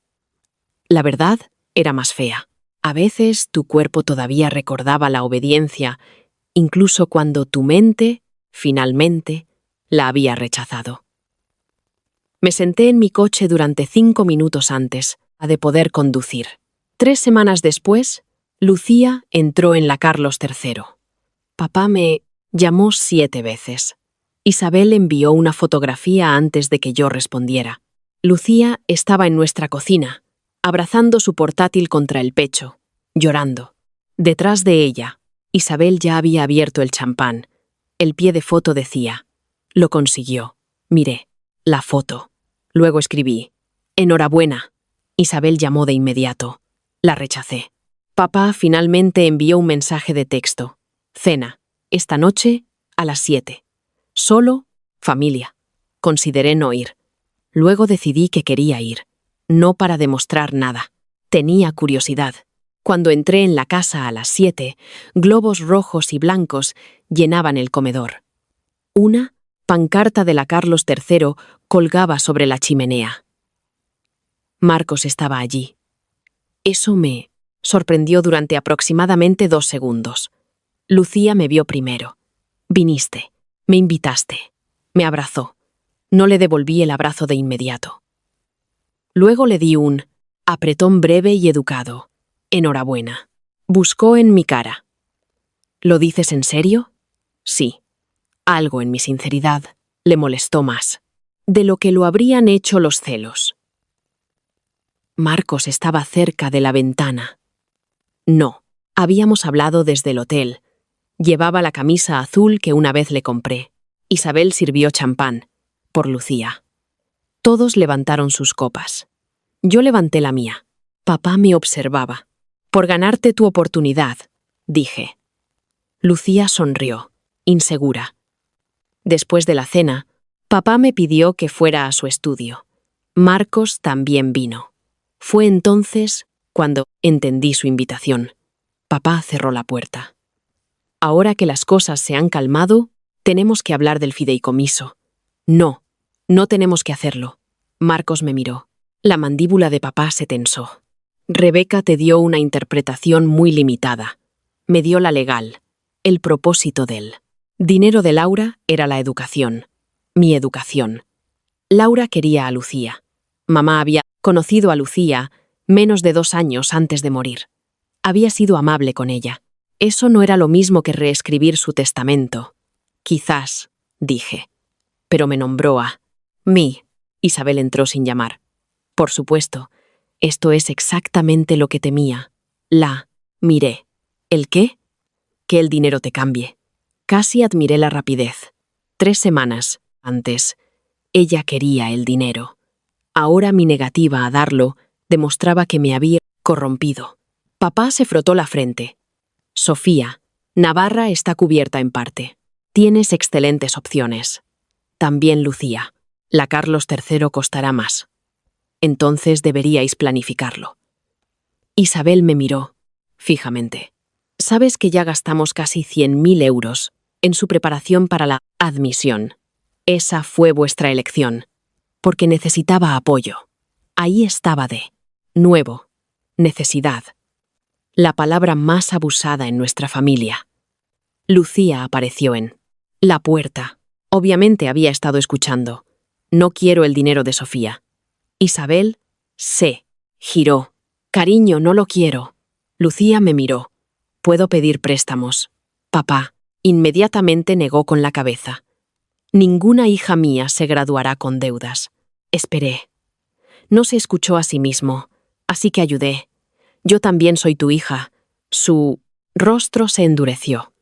La verdad era más fea. A veces tu cuerpo todavía recordaba la obediencia, incluso cuando tu mente, finalmente, la había rechazado. Me senté en mi coche durante 5 minutos antes de poder conducir. 3 semanas después, Lucía entró en la Carlos III. Papá me llamó 7 veces. Isabel envió una fotografía antes de que yo respondiera. Lucía estaba en nuestra cocina, abrazando su portátil contra el pecho, llorando. Detrás de ella, Isabel ya había abierto el champán. El pie de foto decía, lo consiguió. Miré la foto. Luego escribí, enhorabuena. Isabel llamó de inmediato. La rechacé. Papá finalmente envió un mensaje de texto. Cena, esta noche, a las 7. Solo, familia. Consideré no ir. Luego decidí que quería ir. No para demostrar nada. Tenía curiosidad. Cuando entré en la casa a las 7, globos rojos y blancos llenaban el comedor. Una pancarta de la Carlos III colgaba sobre la chimenea. Marcos estaba allí. Eso me sorprendió durante aproximadamente 2 segundos. Lucía me vio primero. Viniste, me invitaste, me abrazó. No le devolví el abrazo de inmediato. Luego le di un apretón breve y educado. Enhorabuena. Buscó en mi cara. ¿Lo dices en serio? Sí. Algo en mi sinceridad le molestó más de lo que lo habrían hecho los celos. Marcos estaba cerca de la ventana. No, habíamos hablado desde el hotel. Llevaba la camisa azul que una vez le compré. Isabel sirvió champán, por Lucía. Todos levantaron sus copas. Yo levanté la mía. Papá me observaba. Por ganarte tu oportunidad, dije. Lucía sonrió, insegura. Después de la cena, papá me pidió que fuera a su estudio. Marcos también vino. Fue entonces cuando entendí su invitación. Papá cerró la puerta. Ahora que las cosas se han calmado, tenemos que hablar del fideicomiso. No, no tenemos que hacerlo. Marcos me miró. La mandíbula de papá se tensó. Rebeca te dio una interpretación muy limitada. Me dio la legal, el propósito del dinero de Laura era la educación. Mi educación. Laura quería a Lucía. Mamá había conocido a Lucía menos de 2 años antes de morir. Había sido amable con ella. Eso no era lo mismo que reescribir su testamento. Quizás, dije. Pero me nombró a mí. Isabel entró sin llamar. Por supuesto, esto es exactamente lo que temía. La miré. ¿El qué? Que el dinero te cambie. Casi admiré la rapidez. 3 semanas antes, ella quería el dinero. Ahora mi negativa a darlo demostraba que me había corrompido. Papá se frotó la frente. Sofía, Navarra está cubierta en parte. Tienes excelentes opciones. También Lucía. La Carlos III costará más. Entonces deberíais planificarlo. Isabel me miró fijamente. Sabes que ya gastamos casi 100.000 euros en su preparación para la admisión. Esa fue vuestra elección, porque necesitaba apoyo. Ahí estaba de nuevo, necesidad. La palabra más abusada en nuestra familia. Lucía apareció en la puerta. Obviamente había estado escuchando. No quiero el dinero de Sofía. Isabel se giró. Cariño, no lo quiero. Lucía me miró. Puedo pedir préstamos. Papá inmediatamente negó con la cabeza. Ninguna hija mía se graduará con deudas. Esperé. No se escuchó a sí mismo, así que ayudé. Yo también soy tu hija. Su rostro se endureció.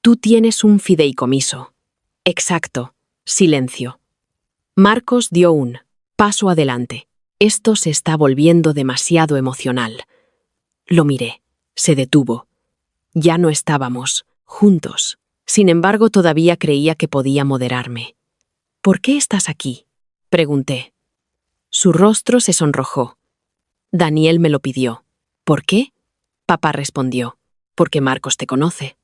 Tú tienes un fideicomiso. Exacto. Silencio. Marcos dio un paso adelante. Esto se está volviendo demasiado emocional. Lo miré. Se detuvo. Ya no estábamos juntos. Sin embargo, todavía creía que podía moderarme. ¿Por qué estás aquí?, pregunté. Su rostro se sonrojó. Daniel me lo pidió. ¿Por qué? Papá respondió. Porque Marcos te conoce.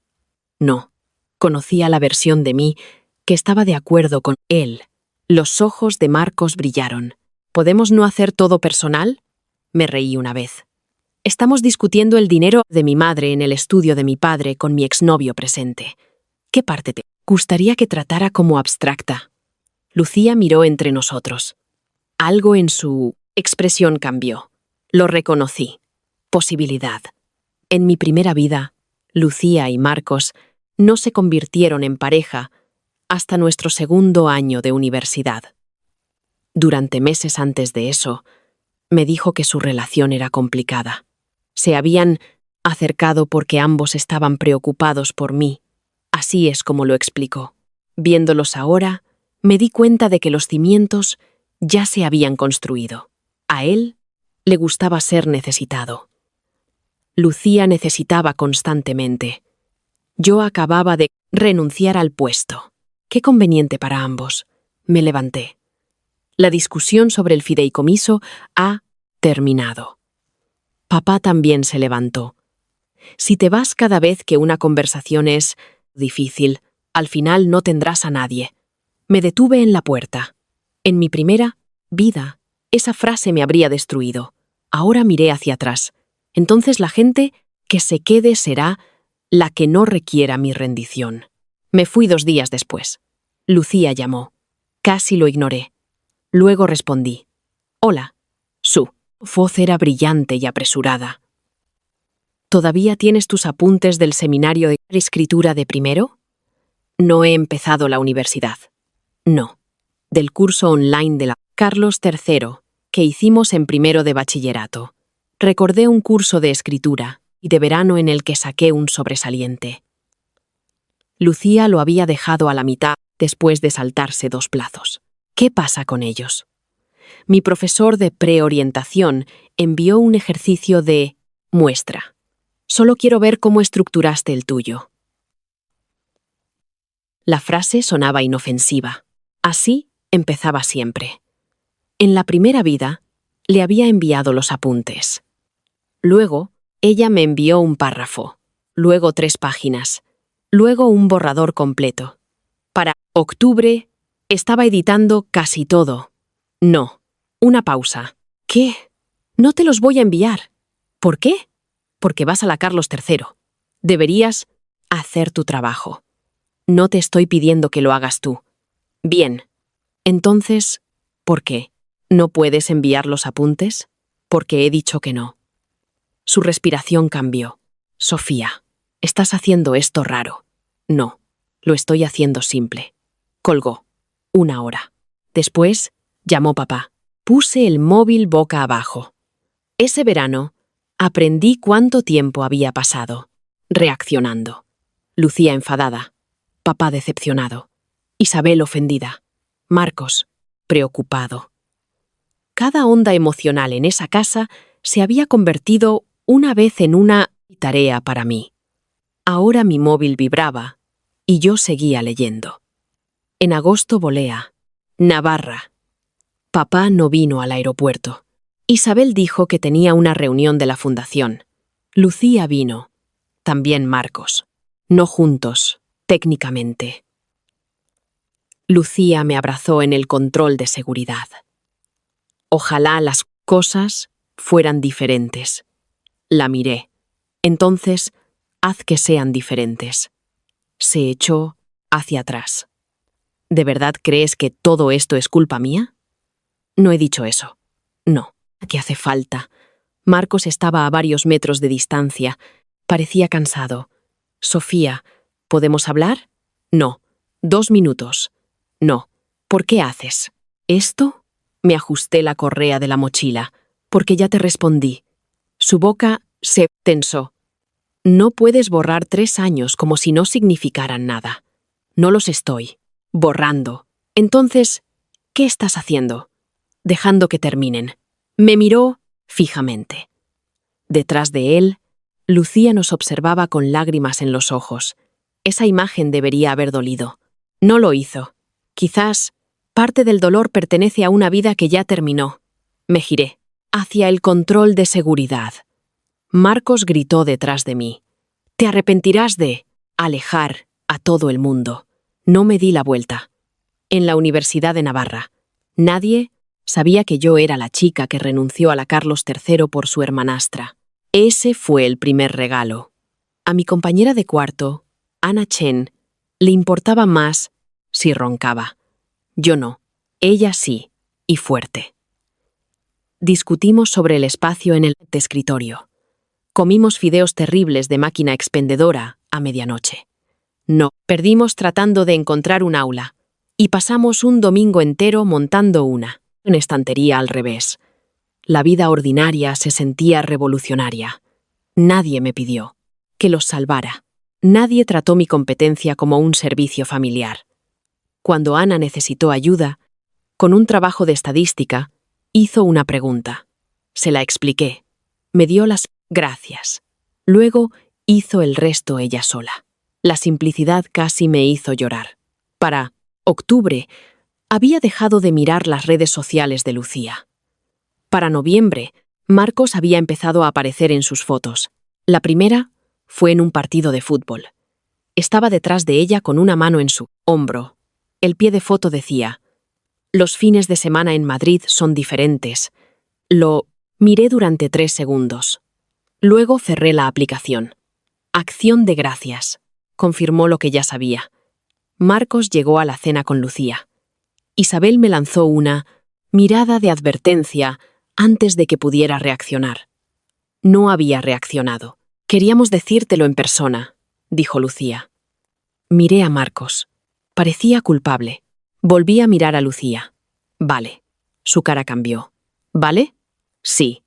No. Conocía la versión de mí que estaba de acuerdo con él. Los ojos de Marcos brillaron. ¿Podemos no hacer todo personal? Me reí una vez. Estamos discutiendo el dinero de mi madre en el estudio de mi padre con mi exnovio presente. ¿Qué parte te gustaría que tratara como abstracta? Lucía miró entre nosotros. Algo en su expresión cambió. Lo reconocí. Posibilidad. En mi primera vida, Lucía y Marcos no se convirtieron en pareja hasta nuestro segundo año de universidad. Durante meses antes de eso, me dijo que su relación era complicada. Se habían acercado porque ambos estaban preocupados por mí. Así es como lo explicó. Viéndolos ahora, me di cuenta de que los cimientos ya se habían construido. A él le gustaba ser necesitado. Lucía necesitaba constantemente. Yo acababa de renunciar al puesto. Qué conveniente para ambos. Me levanté. La discusión sobre el fideicomiso ha terminado. Papá también se levantó. Si te vas cada vez que una conversación es difícil, al final no tendrás a nadie. Me detuve en la puerta. En mi primera vida, esa frase me habría destruido. Ahora miré hacia atrás. Entonces la gente que se quede será la que no requiera mi rendición. Me fui 2 días después. Lucía llamó. Casi lo ignoré. Luego respondí. Hola. Su voz era brillante y apresurada. ¿Todavía tienes tus apuntes del seminario de escritura de primero? No he empezado la universidad. No. Del curso online de la Carlos III, que hicimos en primero de bachillerato. Recordé un curso de escritura y de verano en el que saqué un sobresaliente. Lucía lo había dejado a la mitad después de saltarse 2 plazos. ¿Qué pasa con ellos? Mi profesor de preorientación envió un ejercicio de muestra. Solo quiero ver cómo estructuraste el tuyo. La frase sonaba inofensiva. Así empezaba siempre. En la primera vida, le había enviado los apuntes. Luego, ella me envió un párrafo. Luego 3 páginas. Luego un borrador completo. Para octubre, estaba editando casi todo. No. Una pausa. ¿Qué? No te los voy a enviar. ¿Por qué? Porque vas a la Carlos III. Deberías hacer tu trabajo. No te estoy pidiendo que lo hagas tú. Bien. Entonces, ¿por qué? ¿No puedes enviar los apuntes? Porque he dicho que no. Su respiración cambió. Sofía, estás haciendo esto raro. No, lo estoy haciendo simple. Colgó. 1 hora. Después, llamó papá. Puse el móvil boca abajo. Ese verano, aprendí cuánto tiempo había pasado, reaccionando. Lucía enfadada. Papá decepcionado. Isabel ofendida. Marcos, preocupado. Cada onda emocional en esa casa se había convertido una vez en una tarea para mí. Ahora mi móvil vibraba y yo seguía leyendo. En agosto volé a Navarra. Papá no vino al aeropuerto. Isabel dijo que tenía una reunión de la fundación. Lucía vino. También Marcos. No juntos, técnicamente. Lucía me abrazó en el control de seguridad. Ojalá las cosas fueran diferentes. La miré. Entonces, haz que sean diferentes. Se echó hacia atrás. ¿De verdad crees que todo esto es culpa mía? No he dicho eso. No. ¿Qué hace falta? Marcos estaba a varios metros de distancia. Parecía cansado. Sofía, ¿podemos hablar? No. 2 minutos. No. ¿Por qué haces esto? Me ajusté la correa de la mochila, porque ya te respondí. Su boca se tensó. No puedes borrar 3 años como si no significaran nada. No los estoy borrando. Entonces, ¿qué estás haciendo? Dejando que terminen. Me miró fijamente. Detrás de él, Lucía nos observaba con lágrimas en los ojos. Esa imagen debería haber dolido. No lo hizo. Quizás parte del dolor pertenece a una vida que ya terminó. Me giré hacia el control de seguridad. Marcos gritó detrás de mí. Te arrepentirás de alejar a todo el mundo. No me di la vuelta. En la Universidad de Navarra, nadie sabía que yo era la chica que renunció a la Carlos III por su hermanastra. Ese fue el primer regalo. A mi compañera de cuarto, Ana Chen, le importaba más si roncaba. Yo no. Ella sí, y fuerte. Discutimos sobre el espacio en el escritorio. Comimos fideos terribles de máquina expendedora a medianoche. No, perdimos tratando de encontrar un aula. Y pasamos un domingo entero montando una estantería al revés. La vida ordinaria se sentía revolucionaria. Nadie me pidió que los salvara. Nadie trató mi competencia como un servicio familiar. Cuando Ana necesitó ayuda, con un trabajo de estadística, hizo una pregunta. Se la expliqué. Me dio las gracias. Luego hizo el resto ella sola. La simplicidad casi me hizo llorar. Para octubre, había dejado de mirar las redes sociales de Lucía. Para noviembre, Marcos había empezado a aparecer en sus fotos. La primera fue en un partido de fútbol. Estaba detrás de ella con una mano en su hombro. El pie de foto decía: los fines de semana en Madrid son diferentes. Lo miré durante 3 segundos. Luego cerré la aplicación. Acción de gracias. Confirmó lo que ya sabía. Marcos llegó a la cena con Lucía. Isabel me lanzó una mirada de advertencia antes de que pudiera reaccionar. No había reaccionado. Queríamos decírtelo en persona, dijo Lucía. Miré a Marcos. Parecía culpable. Volví a mirar a Lucía. Vale. Su cara cambió. ¿Vale? Sí.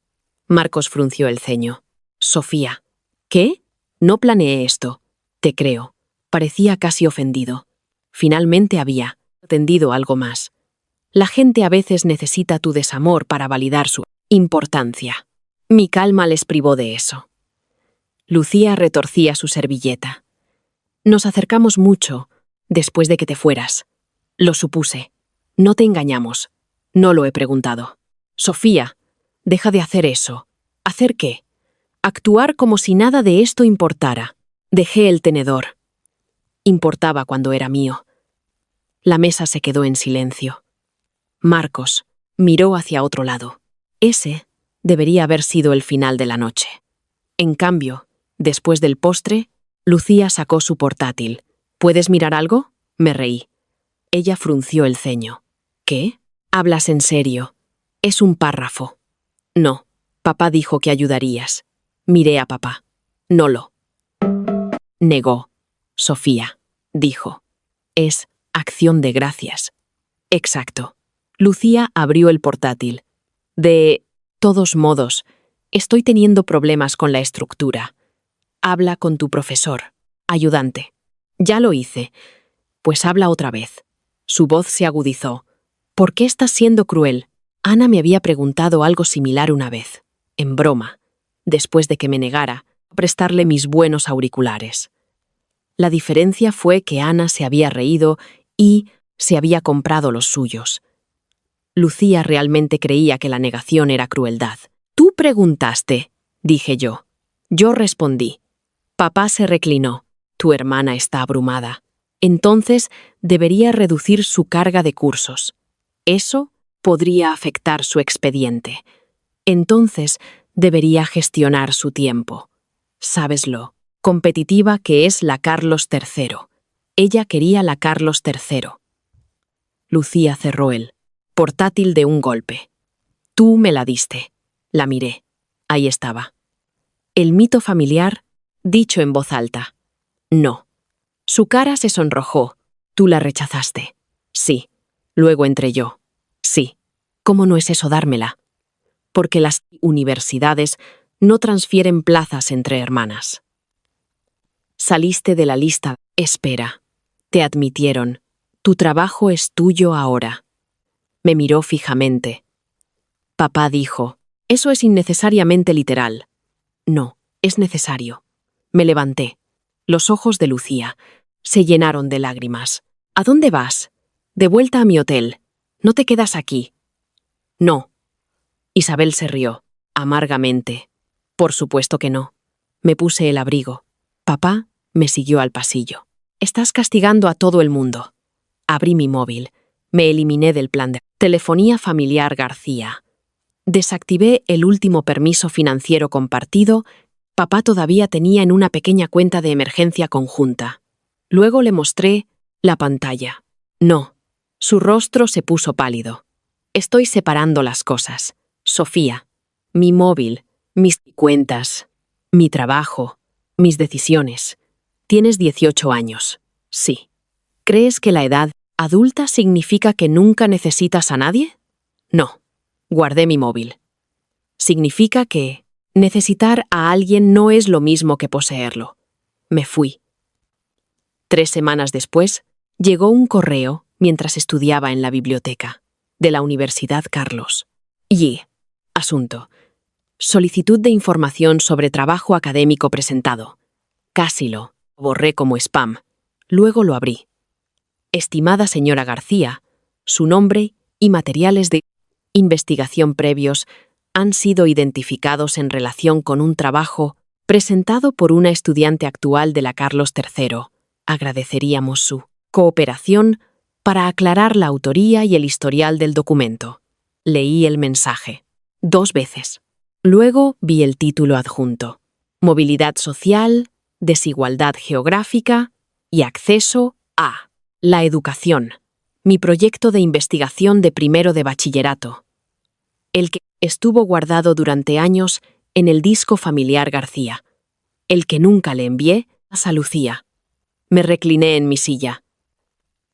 Marcos frunció el ceño. Sofía. ¿Qué? No planeé esto. Te creo. Parecía casi ofendido. Finalmente había entendido algo más. La gente a veces necesita tu desamor para validar su importancia. Mi calma les privó de eso. Lucía retorcía su servilleta. Nos acercamos mucho después de que te fueras. Lo supuse. No te engañamos. No lo he preguntado. Sofía, deja de hacer eso. ¿Hacer qué? Actuar como si nada de esto importara. Dejé el tenedor. Importaba cuando era mío. La mesa se quedó en silencio. Marcos miró hacia otro lado. Ese debería haber sido el final de la noche. En cambio, después del postre, Lucía sacó su portátil. ¿Puedes mirar algo? Me reí. Ella frunció el ceño. ¿Qué? ¿Hablas en serio? Es un párrafo. No, papá dijo que ayudarías. Miré a papá. No lo negó. Sofía, dijo. Es acción de gracias. Exacto. Lucía abrió el portátil. De todos modos, estoy teniendo problemas con la estructura. Habla con tu profesor. Ayudante. Ya lo hice. Pues habla otra vez. Su voz se agudizó. ¿Por qué estás siendo cruel? Ana me había preguntado algo similar una vez, en broma, después de que me negara a prestarle mis buenos auriculares. La diferencia fue que Ana se había reído y se había comprado los suyos. Lucía realmente creía que la negación era crueldad. Tú preguntaste, dije yo. Yo respondí. Papá se reclinó. Tu hermana está abrumada. Entonces debería reducir su carga de cursos. Eso podría afectar su expediente. Entonces debería gestionar su tiempo. Sabes lo competitiva que es la Carlos III. Ella quería la Carlos III. Lucía cerró el portátil de un golpe. Tú me la diste. La miré. Ahí estaba. El mito familiar, dicho en voz alta. No. Su cara se sonrojó. Tú la rechazaste. Sí. Luego entré yo. Sí. ¿Cómo no es eso dármela? Porque las universidades no transfieren plazas entre hermanas. Saliste de la lista. Espera. Te admitieron. Tu trabajo es tuyo ahora. Me miró fijamente. Papá dijo, eso es innecesariamente literal. No, es necesario. Me levanté. Los ojos de Lucía se llenaron de lágrimas. ¿A dónde vas? De vuelta a mi hotel. ¿No te quedas aquí? No. Isabel se rió, amargamente. Por supuesto que no. Me puse el abrigo. Papá me siguió al pasillo. Estás castigando a todo el mundo. Abrí mi móvil. Me eliminé del plan de telefonía familiar García. Desactivé el último permiso financiero compartido. Papá todavía tenía en una pequeña cuenta de emergencia conjunta. Luego le mostré la pantalla. No. Su rostro se puso pálido. Estoy separando las cosas. Sofía, mi móvil, mis cuentas, mi trabajo, mis decisiones. Tienes 18 años. Sí. ¿Crees que la edad adulta significa que nunca necesitas a nadie? No. Guardé mi móvil. Significa que necesitar a alguien no es lo mismo que poseerlo. Me fui. 3 semanas después, llegó un correo mientras estudiaba en la biblioteca de la Universidad Carlos. Y, asunto, solicitud de información sobre trabajo académico presentado. Casi lo borré como spam. Luego lo abrí. Estimada señora García, su nombre y materiales de investigación previos han sido identificados en relación con un trabajo presentado por una estudiante actual de la Carlos III. Agradeceríamos su cooperación para aclarar la autoría y el historial del documento. Leí el mensaje 2 veces. Luego vi el título adjunto. Movilidad social, desigualdad geográfica y acceso a la educación. Mi proyecto de investigación de primero de bachillerato. El que estuvo guardado durante años en el disco familiar García. El que nunca le envié a Lucía. Me recliné en mi silla.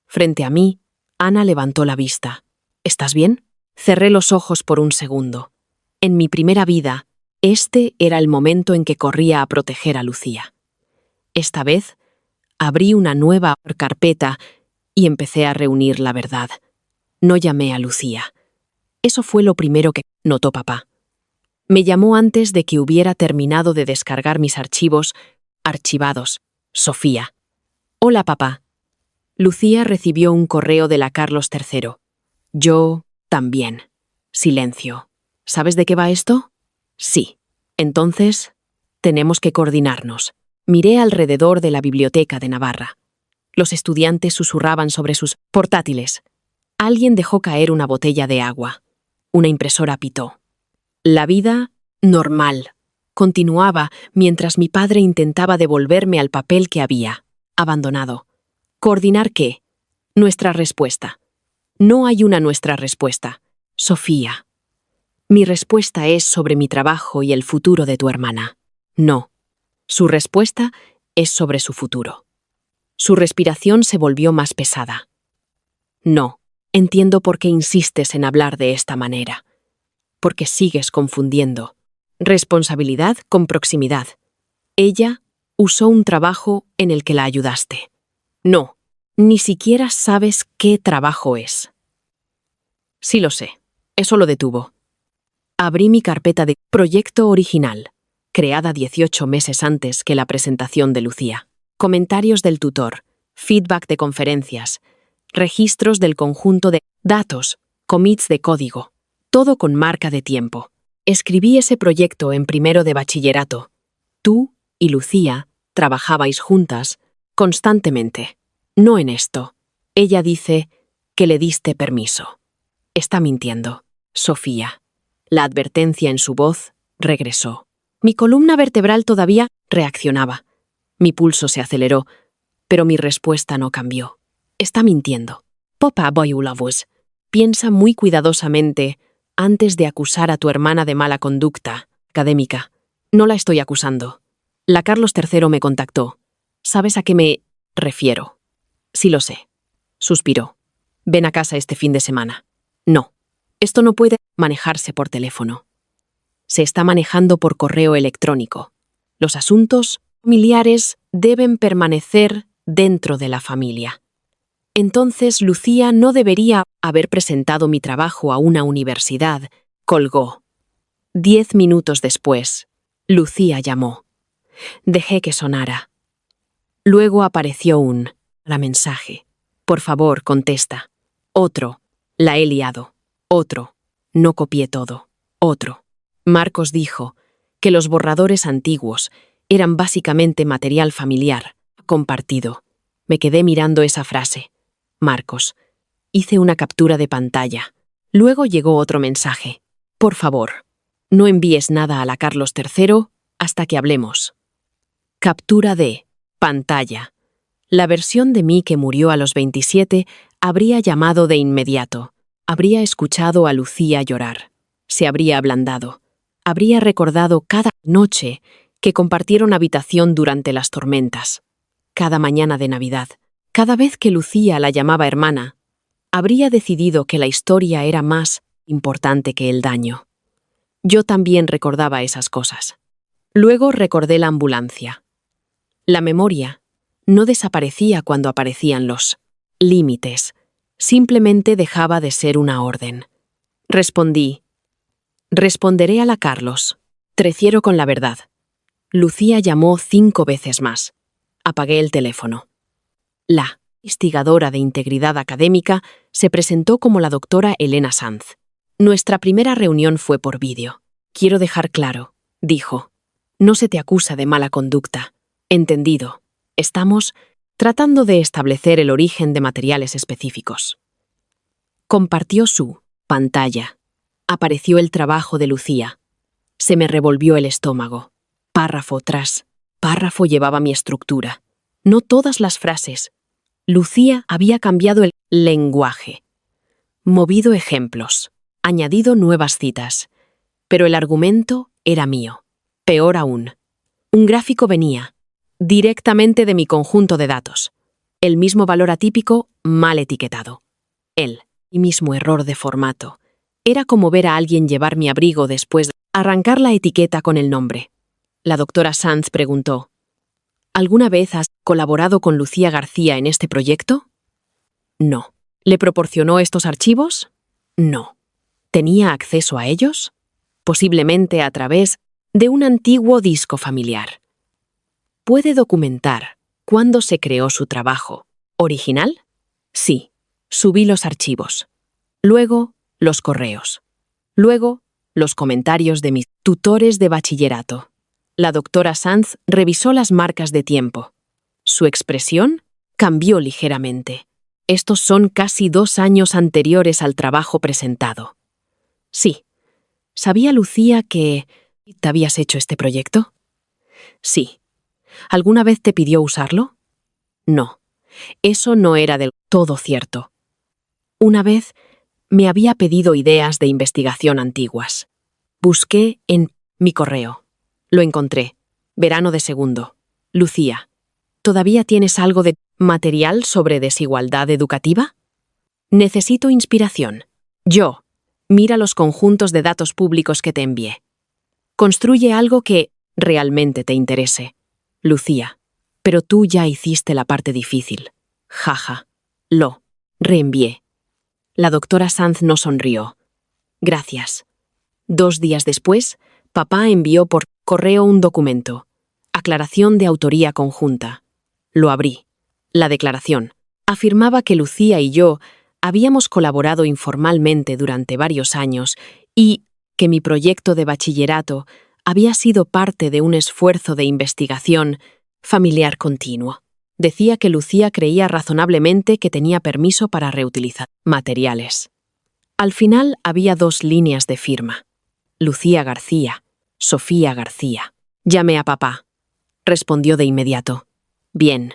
Frente a mí, Ana levantó la vista. ¿Estás bien? Cerré los ojos por un segundo. En mi primera vida, este era el momento en que corría a proteger a Lucía. Esta vez, abrí una nueva carpeta y empecé a reunir la verdad. No llamé a Lucía. Eso fue lo primero que notó papá. Me llamó antes de que hubiera terminado de descargar mis archivos archivados. Sofía. Hola, papá. Lucía recibió un correo de la Carlos III. Yo también. Silencio. ¿Sabes de qué va esto? Sí. Entonces, tenemos que coordinarnos. Miré alrededor de la biblioteca de Navarra. Los estudiantes susurraban sobre sus portátiles. Alguien dejó caer una botella de agua. Una impresora pitó. La vida normal continuaba mientras mi padre intentaba devolverme al papel que había abandonado. ¿Coordinar qué? Nuestra respuesta. No hay una nuestra respuesta. Sofía. Mi respuesta es sobre mi trabajo y el futuro de tu hermana. No. Su respuesta es sobre su futuro. Su respiración se volvió más pesada. No. Entiendo por qué insistes en hablar de esta manera. Porque sigues confundiendo responsabilidad con proximidad. Ella usó un trabajo en el que la ayudaste. No, ni siquiera sabes qué trabajo es. Sí lo sé. Eso lo detuvo. Abrí mi carpeta de proyecto original, creada 18 meses antes que la presentación de Lucía. Comentarios del tutor, feedback de conferencias, registros del conjunto de datos, commits de código, todo con marca de tiempo. Escribí ese proyecto en primero de bachillerato. Tú y Lucía trabajabais juntas constantemente. No en esto. Ella dice que le diste permiso. Está mintiendo. Sofía. La advertencia en su voz regresó. Mi columna vertebral todavía reaccionaba. Mi pulso se aceleró, pero mi respuesta no cambió. Está mintiendo. Popa Boyulavus. Piensa muy cuidadosamente antes de acusar a tu hermana de mala conducta. Académica. No la estoy acusando. La Carlos III me contactó. ¿Sabes a qué me refiero? Sí lo sé. Suspiró. Ven a casa este fin de semana. No. Esto no puede manejarse por teléfono. Se está manejando por correo electrónico. Los asuntos familiares deben permanecer dentro de la familia. Entonces Lucía no debería haber presentado mi trabajo a una universidad. Colgó. 10 minutos después, Lucía llamó. Dejé que sonara. Luego apareció un mensaje. Por favor, contesta. Otro. La he liado. Otro. No copié todo. Otro. Marcos dijo que los borradores antiguos eran básicamente material familiar, compartido. Me quedé mirando esa frase. Marcos. Hice una captura de pantalla. Luego llegó otro mensaje. Por favor, no envíes nada a la Carlos III hasta que hablemos. Captura de pantalla. La versión de mí que murió a los 27 habría llamado de inmediato. Habría escuchado a Lucía llorar. Se habría ablandado. Habría recordado cada noche que compartieron habitación durante las tormentas. Cada mañana de Navidad. Cada vez que Lucía la llamaba hermana, habría decidido que la historia era más importante que el daño. Yo también recordaba esas cosas. Luego recordé la ambulancia. La memoria no desaparecía cuando aparecían los límites. Simplemente dejaba de ser una orden. Respondí. Responderé a la Carlos. Treciero con la verdad. Lucía llamó 5 veces más. Apagué el teléfono. La investigadora de integridad académica se presentó como la doctora Elena Sanz. Nuestra primera reunión fue por vídeo. Quiero dejar claro, dijo. No se te acusa de mala conducta. Entendido. Estamos tratando de establecer el origen de materiales específicos. Compartió su pantalla. Apareció el trabajo de Lucía. Se me revolvió el estómago. Párrafo tras párrafo llevaba mi estructura. No todas las frases. Lucía había cambiado el lenguaje. Movido ejemplos. Añadido nuevas citas. Pero el argumento era mío. Peor aún. Un gráfico venía directamente de mi conjunto de datos. El mismo valor atípico mal etiquetado. El mismo error de formato. Era como ver a alguien llevar mi abrigo después de arrancar la etiqueta con el nombre. La doctora Sanz preguntó, ¿alguna vez has colaborado con Lucía García en este proyecto? No. ¿Le proporcionó estos archivos? No. ¿Tenía acceso a ellos? Posiblemente a través de un antiguo disco familiar. ¿Puede documentar cuándo se creó su trabajo original? Sí. Subí los archivos. Luego, los correos. Luego, los comentarios de mis tutores de bachillerato. La doctora Sanz revisó las marcas de tiempo. Su expresión cambió ligeramente. Estos son casi 2 años anteriores al trabajo presentado. Sí. ¿Sabía Lucía que te habías hecho este proyecto? Sí. ¿Alguna vez te pidió usarlo? No. Eso no era del todo cierto. Una vez me había pedido ideas de investigación antiguas. Busqué en mi correo. Lo encontré. Verano de segundo. Lucía, ¿todavía tienes algo de material sobre desigualdad educativa? Necesito inspiración. Yo. Mira los conjuntos de datos públicos que te envié. Construye algo que realmente te interese. Lucía, pero tú ya hiciste la parte difícil. Jaja. Lo reenvié. La doctora Sanz no sonrió. Gracias. 2 días después, papá envió por correo un documento. Aclaración de autoría conjunta. Lo abrí. La declaración afirmaba que Lucía y yo habíamos colaborado informalmente durante varios años y que mi proyecto de bachillerato había sido parte de un esfuerzo de investigación familiar continuo. Decía que Lucía creía razonablemente que tenía permiso para reutilizar materiales. Al final había 2 líneas de firma. Lucía García, Sofía García. Llamé a papá. Respondió de inmediato. Bien.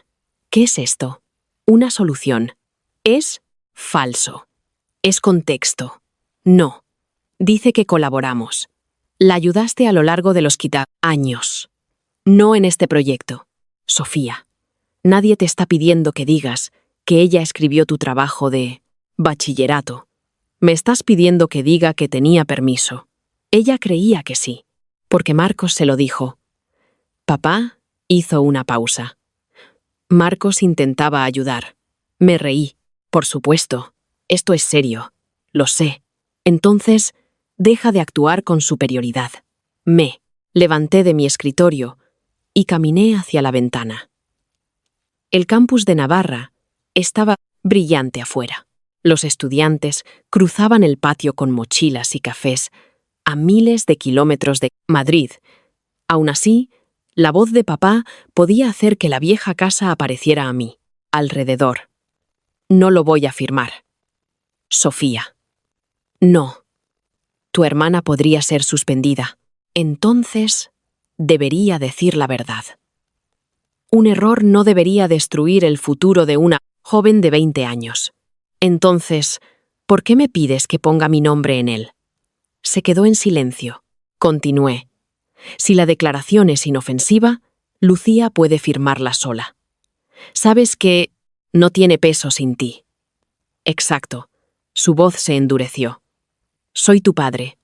¿Qué es esto? Una solución. Es falso. Es contexto. No. Dice que colaboramos. La ayudaste a lo largo de los años. No en este proyecto. Sofía, nadie te está pidiendo que digas que ella escribió tu trabajo de bachillerato. Me estás pidiendo que diga que tenía permiso. Ella creía que sí, porque Marcos se lo dijo. Papá hizo una pausa. Marcos intentaba ayudar. Me reí. Por supuesto. Esto es serio. Lo sé. Entonces, deja de actuar con superioridad. Me levanté de mi escritorio y caminé hacia la ventana. El campus de Navarra estaba brillante afuera. Los estudiantes cruzaban el patio con mochilas y cafés a miles de kilómetros de Madrid. Aún así, la voz de papá podía hacer que la vieja casa apareciera a mí, alrededor. No lo voy a firmar. Sofía. No. Tu hermana podría ser suspendida. Entonces, debería decir la verdad. Un error no debería destruir el futuro de una joven de 20 años. Entonces, ¿por qué me pides que ponga mi nombre en él? Se quedó en silencio. Continué. Si la declaración es inofensiva, Lucía puede firmarla sola. Sabes que no tiene peso sin ti. Exacto. Su voz se endureció. Soy tu padre.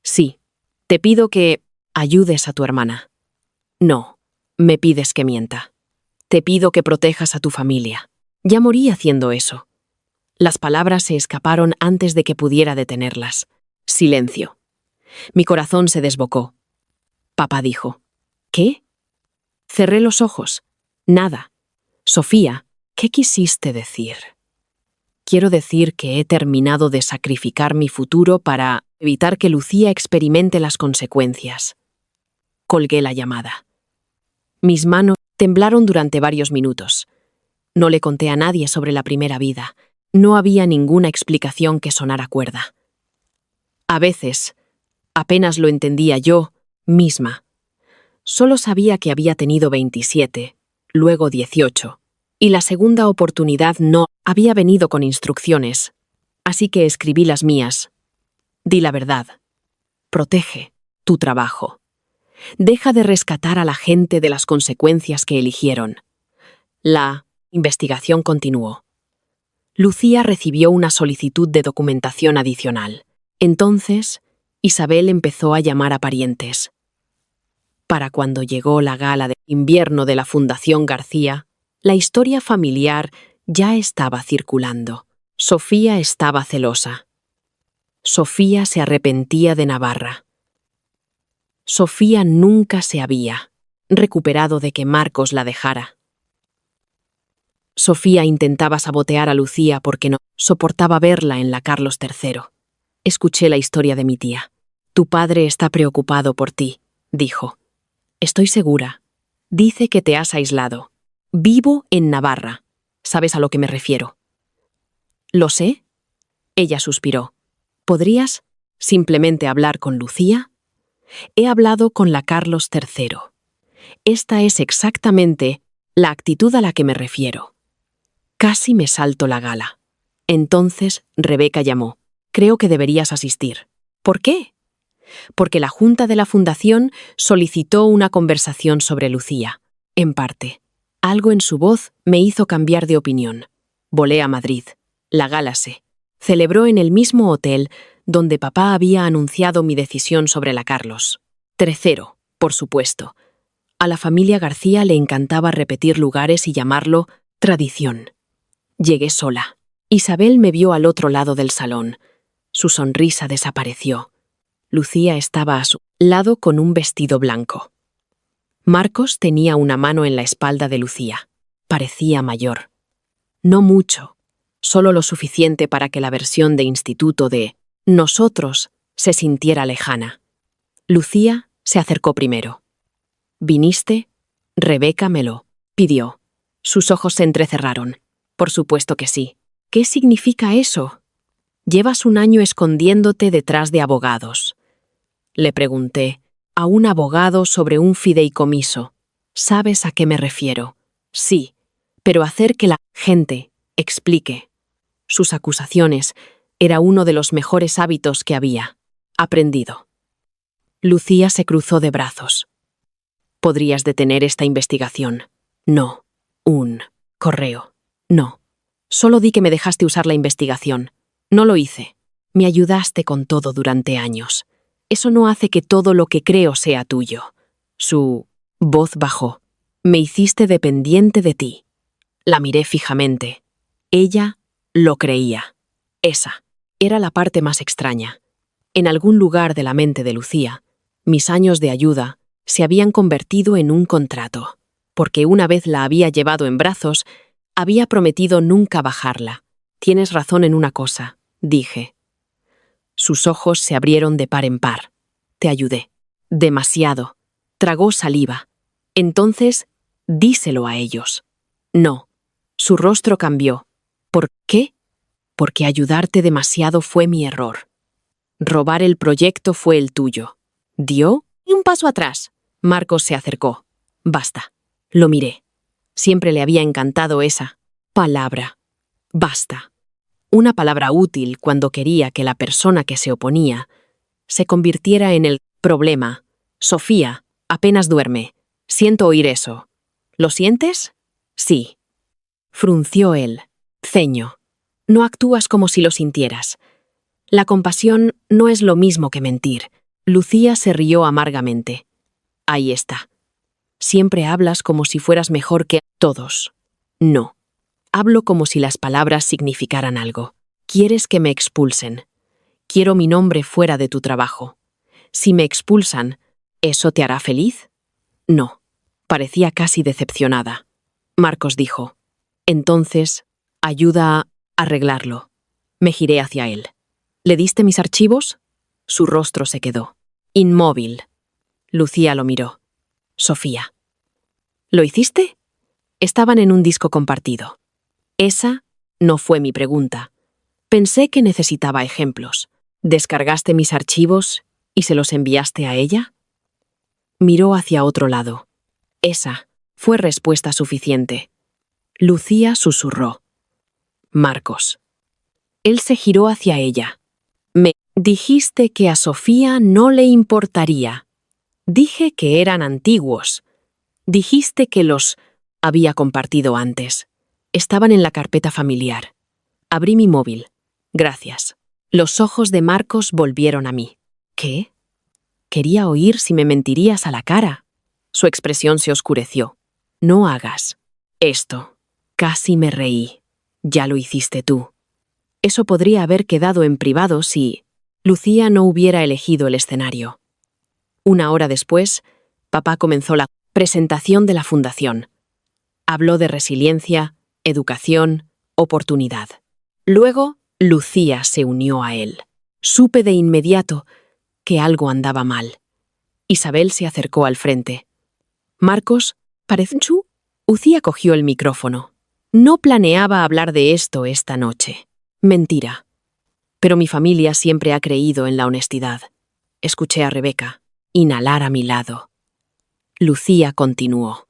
Sí. Te pido que ayudes a tu hermana. No. Me pides que mienta. Te pido que protejas a tu familia. Ya morí haciendo eso. Las palabras se escaparon antes de que pudiera detenerlas. Silencio. Mi corazón se desbocó. Papá dijo. ¿Qué? Cerré los ojos. Nada. Sofía, ¿qué quisiste decir? Quiero decir que he terminado de sacrificar mi futuro para evitar que Lucía experimente las consecuencias. Colgué la llamada. Mis manos temblaron durante varios minutos. No le conté a nadie sobre la primera vida. No había ninguna explicación que sonara cuerda. A veces, apenas lo entendía yo misma. Solo sabía que había tenido 27, luego 18, y la segunda oportunidad no había venido con instrucciones, así que escribí las mías. Di la verdad. Protege tu trabajo. Deja de rescatar a la gente de las consecuencias que eligieron. La investigación continuó. Lucía recibió una solicitud de documentación adicional. Entonces, Isabel empezó a llamar a parientes. Para cuando llegó la gala de invierno de la Fundación García, la historia familiar ya estaba circulando. Sofía estaba celosa. Sofía se arrepentía de Navarra. Sofía nunca se había recuperado de que Marcos la dejara. Sofía intentaba sabotear a Lucía porque no soportaba verla en la Carlos III. Escuché la historia de mi tía. Tu padre está preocupado por ti, dijo. Estoy segura. Dice que te has aislado. Vivo en Navarra. ¿Sabes a lo que me refiero? ¿Lo sé? Ella suspiró. ¿Podrías simplemente hablar con Lucía? He hablado con la Carlos III. Esta es exactamente la actitud a la que me refiero. Casi me salto la gala. Entonces Rebeca llamó. Creo que deberías asistir. ¿Por qué? Porque la Junta de la Fundación solicitó una conversación sobre Lucía. En parte. Algo en su voz me hizo cambiar de opinión. Volé a Madrid. La gala se celebró en el mismo hotel donde papá había anunciado mi decisión sobre la Carlos III, por supuesto. A la familia García le encantaba repetir lugares y llamarlo tradición. Llegué sola. Isabel me vio al otro lado del salón. Su sonrisa desapareció. Lucía estaba a su lado con un vestido blanco. Marcos tenía una mano en la espalda de Lucía. Parecía mayor. No mucho, solo lo suficiente para que la versión de instituto de nosotros se sintiera lejana. Lucía se acercó primero. ¿Viniste? Rebeca me lo pidió. Sus ojos se entrecerraron. Por supuesto que sí. ¿Qué significa eso? Llevas un año escondiéndote detrás de abogados. Le pregunté, a un abogado sobre un fideicomiso. ¿Sabes a qué me refiero? Sí, pero hacer que la gente explique sus acusaciones era uno de los mejores hábitos que había aprendido. Lucía se cruzó de brazos. ¿Podrías detener esta investigación? No. Un correo. No. Solo di que me dejaste usar la investigación. No lo hice. Me ayudaste con todo durante años. Eso no hace que todo lo que creo sea tuyo. Su voz bajó. Me hiciste dependiente de ti. La miré fijamente. Ella lo creía. Esa era la parte más extraña. En algún lugar de la mente de Lucía, mis años de ayuda se habían convertido en un contrato, porque una vez la había llevado en brazos, había prometido nunca bajarla. Tienes razón en una cosa, dije. Sus ojos se abrieron de par en par. Te ayudé. Demasiado. Tragó saliva. Entonces, díselo a ellos. No. Su rostro cambió. ¿Por qué? Porque ayudarte demasiado fue mi error. Robar el proyecto fue el tuyo. ¿Dio? Y un paso atrás. Marcos se acercó. Basta. Lo miré. Siempre le había encantado esa palabra. Basta. Una palabra útil cuando quería que la persona que se oponía se convirtiera en el problema. Sofía, apenas duerme. Siento oír eso. ¿Lo sientes? Sí. Frunció el ceño. No actúas como si lo sintieras. La compasión no es lo mismo que mentir. Lucía se rió amargamente. Ahí está. Siempre hablas como si fueras mejor que todos. No. Hablo como si las palabras significaran algo. Quieres que me expulsen. Quiero mi nombre fuera de tu trabajo. Si me expulsan, ¿eso te hará feliz? No. Parecía casi decepcionada. Marcos dijo. Entonces, ayuda a arreglarlo. Me giré hacia él. ¿Le diste mis archivos? Su rostro se quedó. Inmóvil. Lucía lo miró. Sofía. ¿Lo hiciste? Estaban en un disco compartido. Esa no fue mi pregunta. Pensé que necesitaba ejemplos. ¿Descargaste mis archivos y se los enviaste a ella? Miró hacia otro lado. Esa fue respuesta suficiente. Lucía susurró. Marcos. Él se giró hacia ella. Me dijiste que a Sofía no le importaría. Dije que eran antiguos. Dijiste que los había compartido antes. Estaban en la carpeta familiar. Abrí mi móvil. Gracias. Los ojos de Marcos volvieron a mí. ¿Qué? Quería oír si me mentirías a la cara. Su expresión se oscureció. No hagas esto. Casi me reí. Ya lo hiciste tú. Eso podría haber quedado en privado si Lucía no hubiera elegido el escenario. Una hora después, papá comenzó la presentación de la fundación. Habló de resiliencia, educación, oportunidad. Luego, Lucía se unió a él. Supe de inmediato que algo andaba mal. Isabel se acercó al frente. Marcos, ¿parechu? Lucía cogió el micrófono. No planeaba hablar de esto esta noche. Mentira. Pero mi familia siempre ha creído en la honestidad. Escuché a Rebeca inhalar a mi lado. Lucía continuó.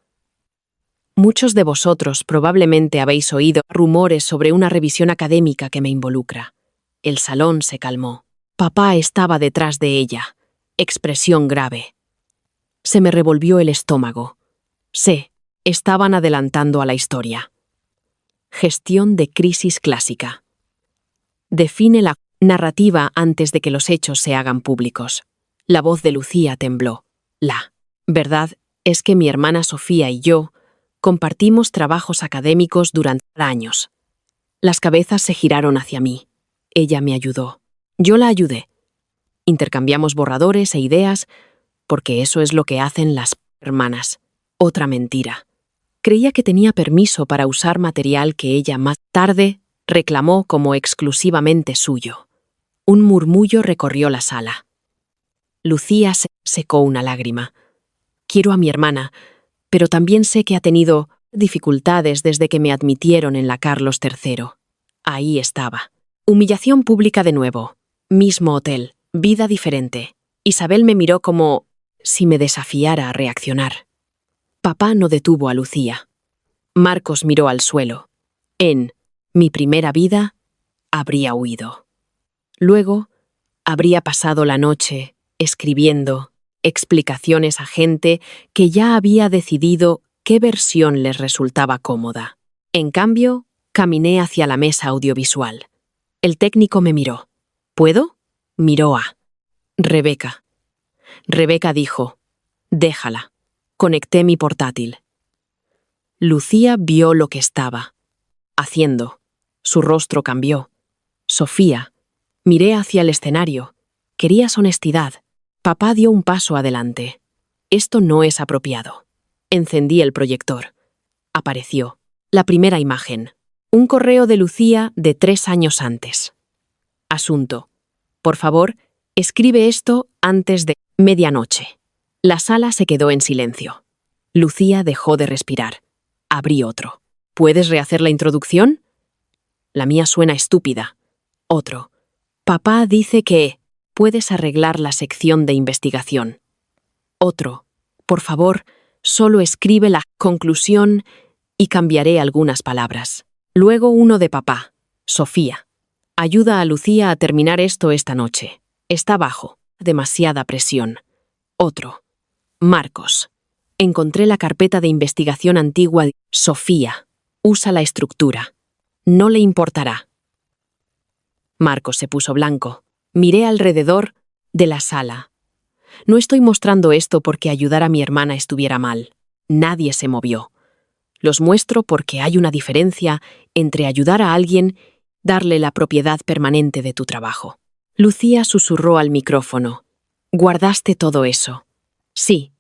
Muchos de vosotros probablemente habéis oído rumores sobre una revisión académica que me involucra. El salón se calmó. Papá estaba detrás de ella. Expresión grave. Se me revolvió el estómago. Estaban adelantando a la historia. Gestión de crisis clásica. Define la narrativa antes de que los hechos se hagan públicos. La voz de Lucía tembló. La verdad es que mi hermana Sofía y yo compartimos trabajos académicos durante años. Las cabezas se giraron hacia mí. Ella me ayudó. Yo la ayudé. Intercambiamos borradores e ideas, porque eso es lo que hacen las hermanas. Otra mentira. Creía que tenía permiso para usar material que ella más tarde reclamó como exclusivamente suyo. Un murmullo recorrió la sala. Lucía secó una lágrima. Quiero a mi hermana, pero también sé que ha tenido dificultades desde que me admitieron en la Carlos III. Ahí estaba. Humillación pública de nuevo. Mismo hotel. Vida diferente. Isabel me miró como si me desafiara a reaccionar. Papá no detuvo a Lucía. Marcos miró al suelo. En mi primera vida, habría huido. Luego, habría pasado la noche escribiendo explicaciones a gente que ya había decidido qué versión les resultaba cómoda. En cambio, caminé hacia la mesa audiovisual. El técnico me miró. ¿Puedo? Miró a Rebeca. Rebeca dijo, déjala. Conecté mi portátil. Lucía vio lo que estaba haciendo. Su rostro cambió. Sofía. Miré hacia el escenario. Querías honestidad. Papá dio un paso adelante. Esto no es apropiado. Encendí el proyector. Apareció la primera imagen. Un correo de Lucía de 3 años antes. Asunto. Por favor, escribe esto antes de medianoche. La sala se quedó en silencio. Lucía dejó de respirar. Abrí otro. ¿Puedes rehacer la introducción? La mía suena estúpida. Otro. Papá dice que puedes arreglar la sección de investigación. Otro. Por favor, solo escribe la conclusión y cambiaré algunas palabras. Luego uno de papá. Sofía. Ayuda a Lucía a terminar esto esta noche. Está bajo demasiada presión. Otro. Marcos. Encontré la carpeta de investigación antigua. Sofía. Usa la estructura. No le importará. Marcos se puso blanco. Miré alrededor de la sala. No estoy mostrando esto porque ayudar a mi hermana estuviera mal. Nadie se movió. Los muestro porque hay una diferencia entre ayudar a alguien y darle la propiedad permanente de tu trabajo. Lucía susurró al micrófono. ¿Guardaste todo eso? Sí.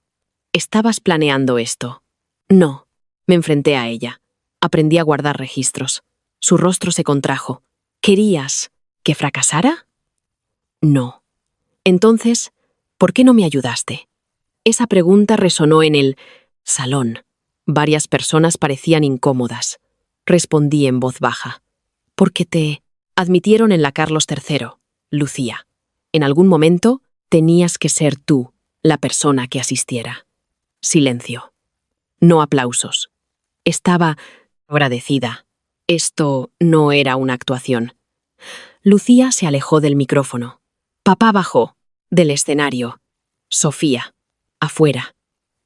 ¿Estabas planeando esto? No. Me enfrenté a ella. Aprendí a guardar registros. Su rostro se contrajo. ¿Querías que fracasara? No. Entonces, ¿por qué no me ayudaste? Esa pregunta resonó en el salón. Varias personas parecían incómodas. Respondí en voz baja. Porque te admitieron en la Carlos III, Lucía. En algún momento tenías que ser tú la persona que asistiera. Silencio. No aplausos. Estaba agradecida. Esto no era una actuación. Lucía se alejó del micrófono. Papá bajó del escenario. Sofía. Afuera.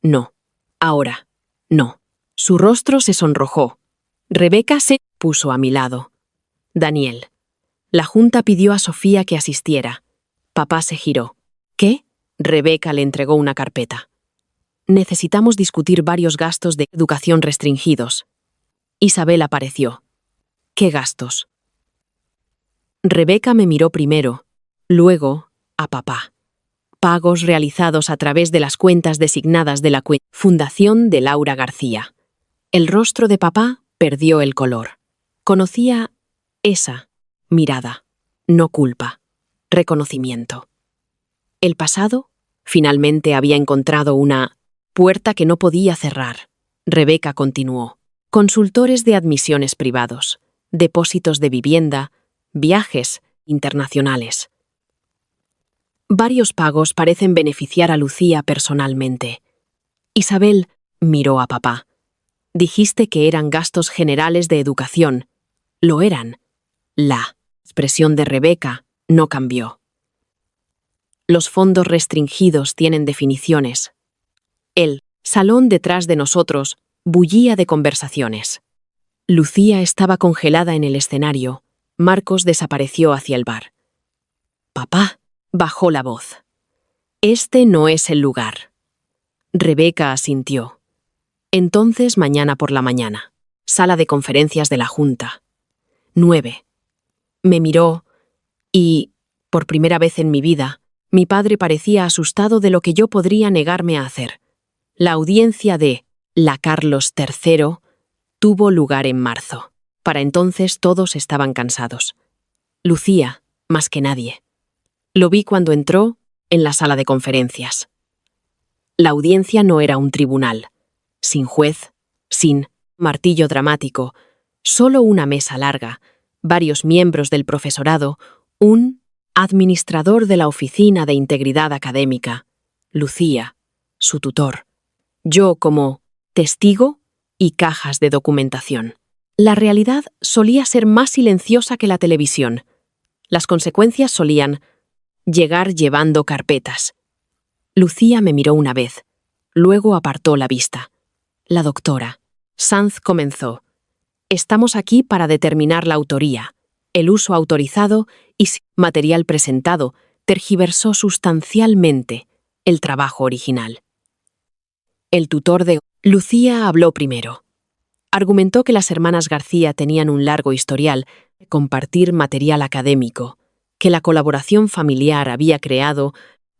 No. Ahora. No. Su rostro se sonrojó. Rebeca se puso a mi lado. Daniel. La junta pidió a Sofía que asistiera. Papá se giró. ¿Qué? Rebeca le entregó una carpeta. Necesitamos discutir varios gastos de educación restringidos. Isabel apareció. ¿Qué gastos? Rebeca me miró primero, luego a papá. Pagos realizados a través de las cuentas designadas de la Fundación de Laura García. El rostro de papá perdió el color. Conocía esa mirada, no culpa, reconocimiento. El pasado finalmente había encontrado una puerta que no podía cerrar. Rebeca continuó. Consultores de admisiones privados, depósitos de vivienda, viajes internacionales. Varios pagos parecen beneficiar a Lucía personalmente. Isabel miró a papá. Dijiste que eran gastos generales de educación. Lo eran. La expresión de Rebeca no cambió. Los fondos restringidos tienen definiciones. El salón detrás de nosotros bullía de conversaciones. Lucía estaba congelada en el escenario. Marcos desapareció hacia el bar. Papá bajó la voz. Este no es el lugar. Rebeca asintió. Entonces mañana por la mañana. Sala de conferencias de la Junta. 9. Me miró y, por primera vez en mi vida, mi padre parecía asustado de lo que yo podría negarme a hacer. La audiencia de la Carlos III tuvo lugar en marzo. Para entonces todos estaban cansados. Lucía, más que nadie. Lo vi cuando entró en la sala de conferencias. La audiencia no era un tribunal, sin juez, sin martillo dramático, solo una mesa larga, varios miembros del profesorado, un administrador de la Oficina de Integridad Académica, Lucía, su tutor, yo como testigo y cajas de documentación. La realidad solía ser más silenciosa que la televisión. Las consecuencias solían llegar llevando carpetas. Lucía me miró una vez. Luego apartó la vista. La doctora Sanz comenzó. Estamos aquí para determinar la autoría, el uso autorizado y si el material presentado tergiversó sustancialmente el trabajo original. El tutor de Lucía habló primero. Argumentó que las hermanas García tenían un largo historial de compartir material académico, que la colaboración familiar había creado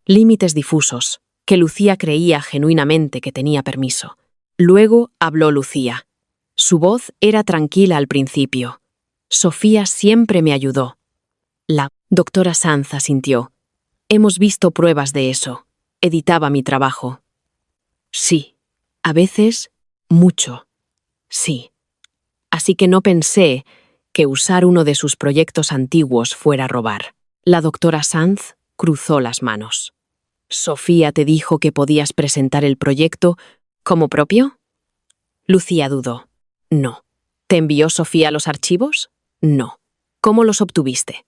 límites difusos, que Lucía creía genuinamente que tenía permiso. Luego habló Lucía. Su voz era tranquila al principio. Sofía siempre me ayudó. La doctora Sanz asintió. Hemos visto pruebas de eso. Editaba mi trabajo. Sí, a veces, mucho. Sí. Así que no pensé que usar uno de sus proyectos antiguos fuera robar. La doctora Sanz cruzó las manos. ¿Sofía te dijo que podías presentar el proyecto como propio? Lucía dudó. No. ¿Te envió Sofía los archivos? No. ¿Cómo los obtuviste?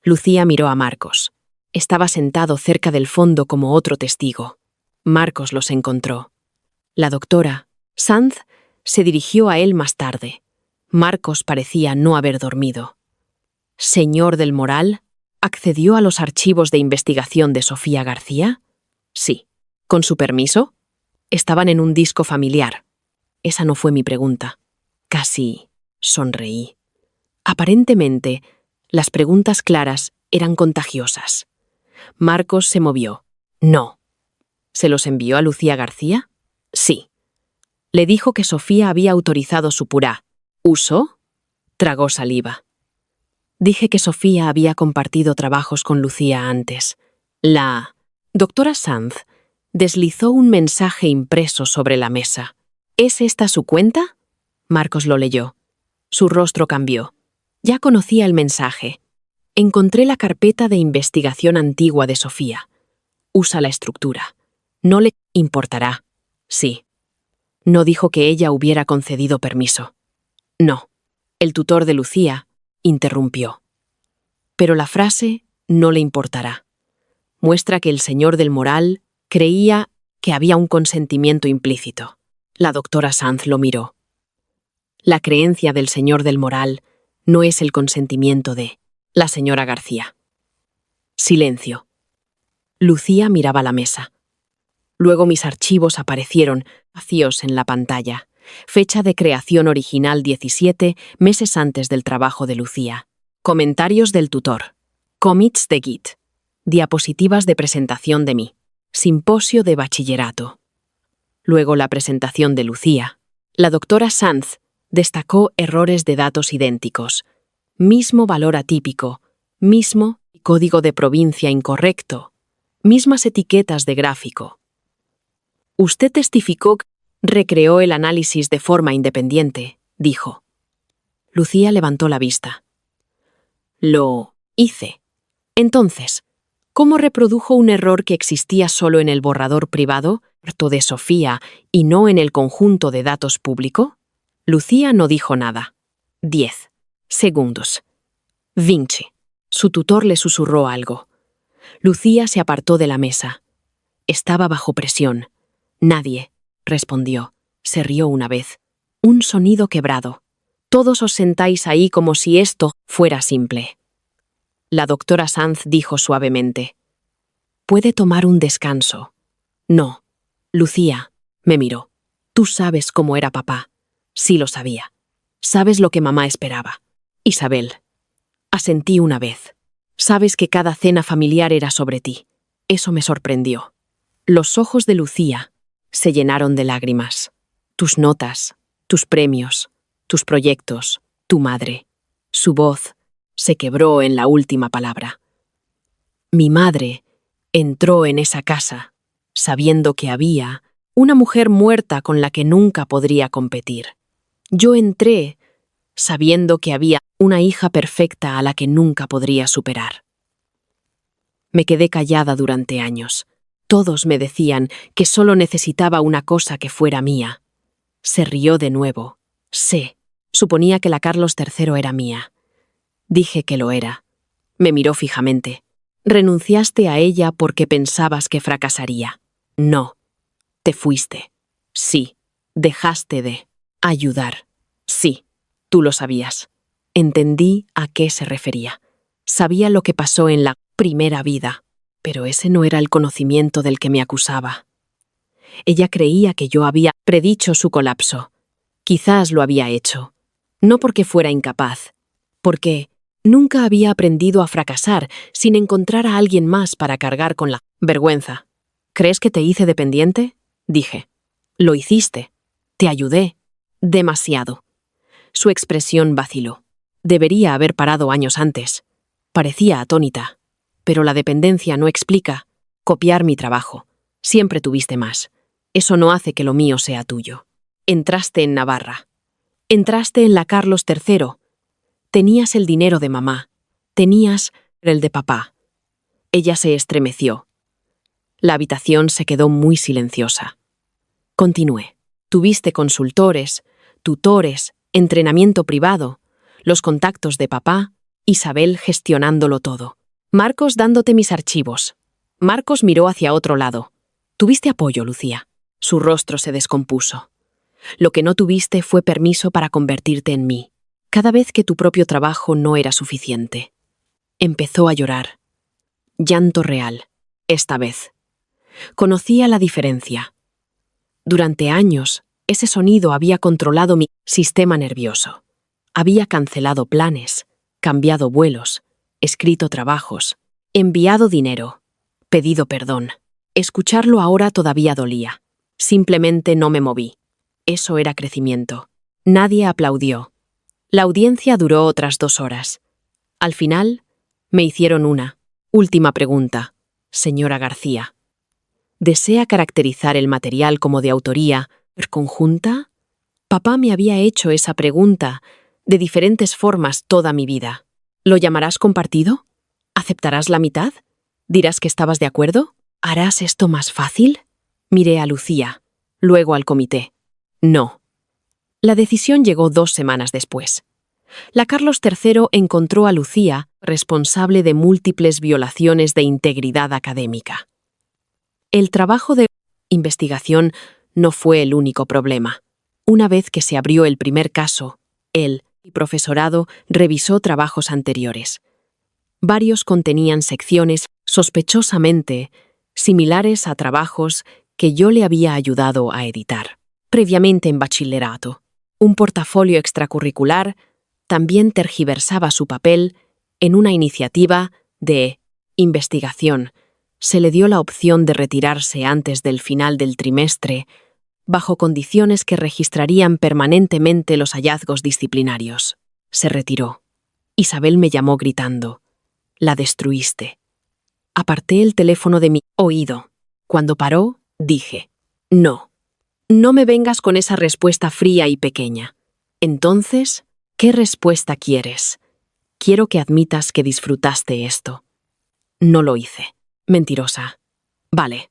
Lucía miró a Marcos. Estaba sentado cerca del fondo como otro testigo. Marcos los encontró. La doctora Sanz se dirigió a él más tarde. Marcos parecía no haber dormido. ¿Señor del Moral accedió a los archivos de investigación de Sofía García? Sí. ¿Con su permiso? Estaban en un disco familiar. Esa no fue mi pregunta. Casi sonreí. Aparentemente, las preguntas claras eran contagiosas. Marcos se movió. No. ¿Se los envió a Lucía García? Sí. Le dijo que Sofía había autorizado su purá. ¿Usó? Tragó saliva. Dije que Sofía había compartido trabajos con Lucía antes. La doctora Sanz deslizó un mensaje impreso sobre la mesa. ¿Es esta su cuenta? Marcos lo leyó. Su rostro cambió. Ya conocía el mensaje. Encontré la carpeta de investigación antigua de Sofía. Usa la estructura. No le importará. Sí. No dijo que ella hubiera concedido permiso. No. El tutor de Lucía interrumpió. Pero la frase no le importará. Muestra que el señor del Moral creía que había un consentimiento implícito. La doctora Sanz lo miró. La creencia del señor del Moral no es el consentimiento de la señora García. Silencio. Lucía miraba la mesa. Luego mis archivos aparecieron vacíos en la pantalla. Fecha de creación original 17 meses antes del trabajo de Lucía. Comentarios del tutor. Commits de Git. Diapositivas de presentación de mí. Simposio de bachillerato. Luego la presentación de Lucía. La doctora Sanz destacó errores de datos idénticos. Mismo valor atípico. Mismo código de provincia incorrecto. Mismas etiquetas de gráfico. Usted testificó que recreó el análisis de forma independiente, dijo. Lucía levantó la vista. Lo hice. Entonces, ¿cómo reprodujo un error que existía solo en el borrador privado de Sofía y no en el conjunto de datos público? Lucía no dijo nada. 10 segundos. Vinci. Su tutor le susurró algo. Lucía se apartó de la mesa. Estaba bajo presión. Nadie respondió. Se rió una vez. Un sonido quebrado. Todos os sentáis ahí como si esto fuera simple. La doctora Sanz dijo suavemente. Puede tomar un descanso. No. Lucía me miró. Tú sabes cómo era papá. Sí lo sabía. Sabes lo que mamá esperaba. Isabel. Asentí una vez. Sabes que cada cena familiar era sobre ti. Eso me sorprendió. Los ojos de Lucía se llenaron de lágrimas. Tus notas, tus premios, tus proyectos, tu madre. Su voz se quebró en la última palabra. Mi madre entró en esa casa sabiendo que había una mujer muerta con la que nunca podría competir. Yo entré sabiendo que había una hija perfecta a la que nunca podría superar. Me quedé callada durante años. Todos me decían que solo necesitaba una cosa que fuera mía. Se rió de nuevo. Suponía que la Carlos III era mía. Dije que lo era. Me miró fijamente. Renunciaste a ella porque pensabas que fracasaría. No. Te fuiste. Sí. Dejaste de ayudar. Sí. Tú lo sabías. Entendí a qué se refería. Sabía lo que pasó en la primera vida, pero ese no era el conocimiento del que me acusaba. Ella creía que yo había predicho su colapso. Quizás lo había hecho. No porque fuera incapaz, porque nunca había aprendido a fracasar sin encontrar a alguien más para cargar con la vergüenza. ¿Crees que te hice dependiente? Dije. Lo hiciste. Te ayudé. Demasiado. Su expresión vaciló. Debería haber parado años antes. Parecía atónita. Pero la dependencia no explica copiar mi trabajo. Siempre tuviste más. Eso no hace que lo mío sea tuyo. Entraste en Navarra. Entraste en la Carlos III. Tenías el dinero de mamá. Tenías el de papá. Ella se estremeció. La habitación se quedó muy silenciosa. Continué. Tuviste consultores, tutores, entrenamiento privado, los contactos de papá, Isabel gestionándolo todo. Marcos dándote mis archivos. Marcos miró hacia otro lado. Tuviste apoyo, Lucía. Su rostro se descompuso. Lo que no tuviste fue permiso para convertirte en mí, cada vez que tu propio trabajo no era suficiente. Empezó a llorar. Llanto real, esta vez. Conocía la diferencia. Durante años, ese sonido había controlado mi sistema nervioso. Había cancelado planes, cambiado vuelos, escrito trabajos, enviado dinero, pedido perdón. Escucharlo ahora todavía dolía. Simplemente no me moví. Eso era crecimiento. Nadie aplaudió. La audiencia duró otras 2 horas. Al final, me hicieron una última pregunta. Señora García, ¿desea caracterizar el material como de autoría conjunta? Papá me había hecho esa pregunta de diferentes formas toda mi vida. ¿Lo llamarás compartido? ¿Aceptarás la mitad? ¿Dirás que estabas de acuerdo? ¿Harás esto más fácil? Miré a Lucía, luego al comité. No. La decisión llegó 2 semanas después. La Carlos III encontró a Lucía responsable de múltiples violaciones de integridad académica. El trabajo de investigación no fue el único problema. Una vez que se abrió el primer caso, el profesorado revisó trabajos anteriores. Varios contenían secciones sospechosamente similares a trabajos que yo le había ayudado a editar. Previamente en bachillerato, un portafolio extracurricular también tergiversaba su papel en una iniciativa de investigación. Se le dio la opción de retirarse antes del final del trimestre, bajo condiciones que registrarían permanentemente los hallazgos disciplinarios. Se retiró. Isabel me llamó gritando. La destruiste. Aparté el teléfono de mi oído. Cuando paró, dije, no. No me vengas con esa respuesta fría y pequeña. Entonces, ¿qué respuesta quieres? Quiero que admitas que disfrutaste esto. No lo hice. Mentirosa. Vale.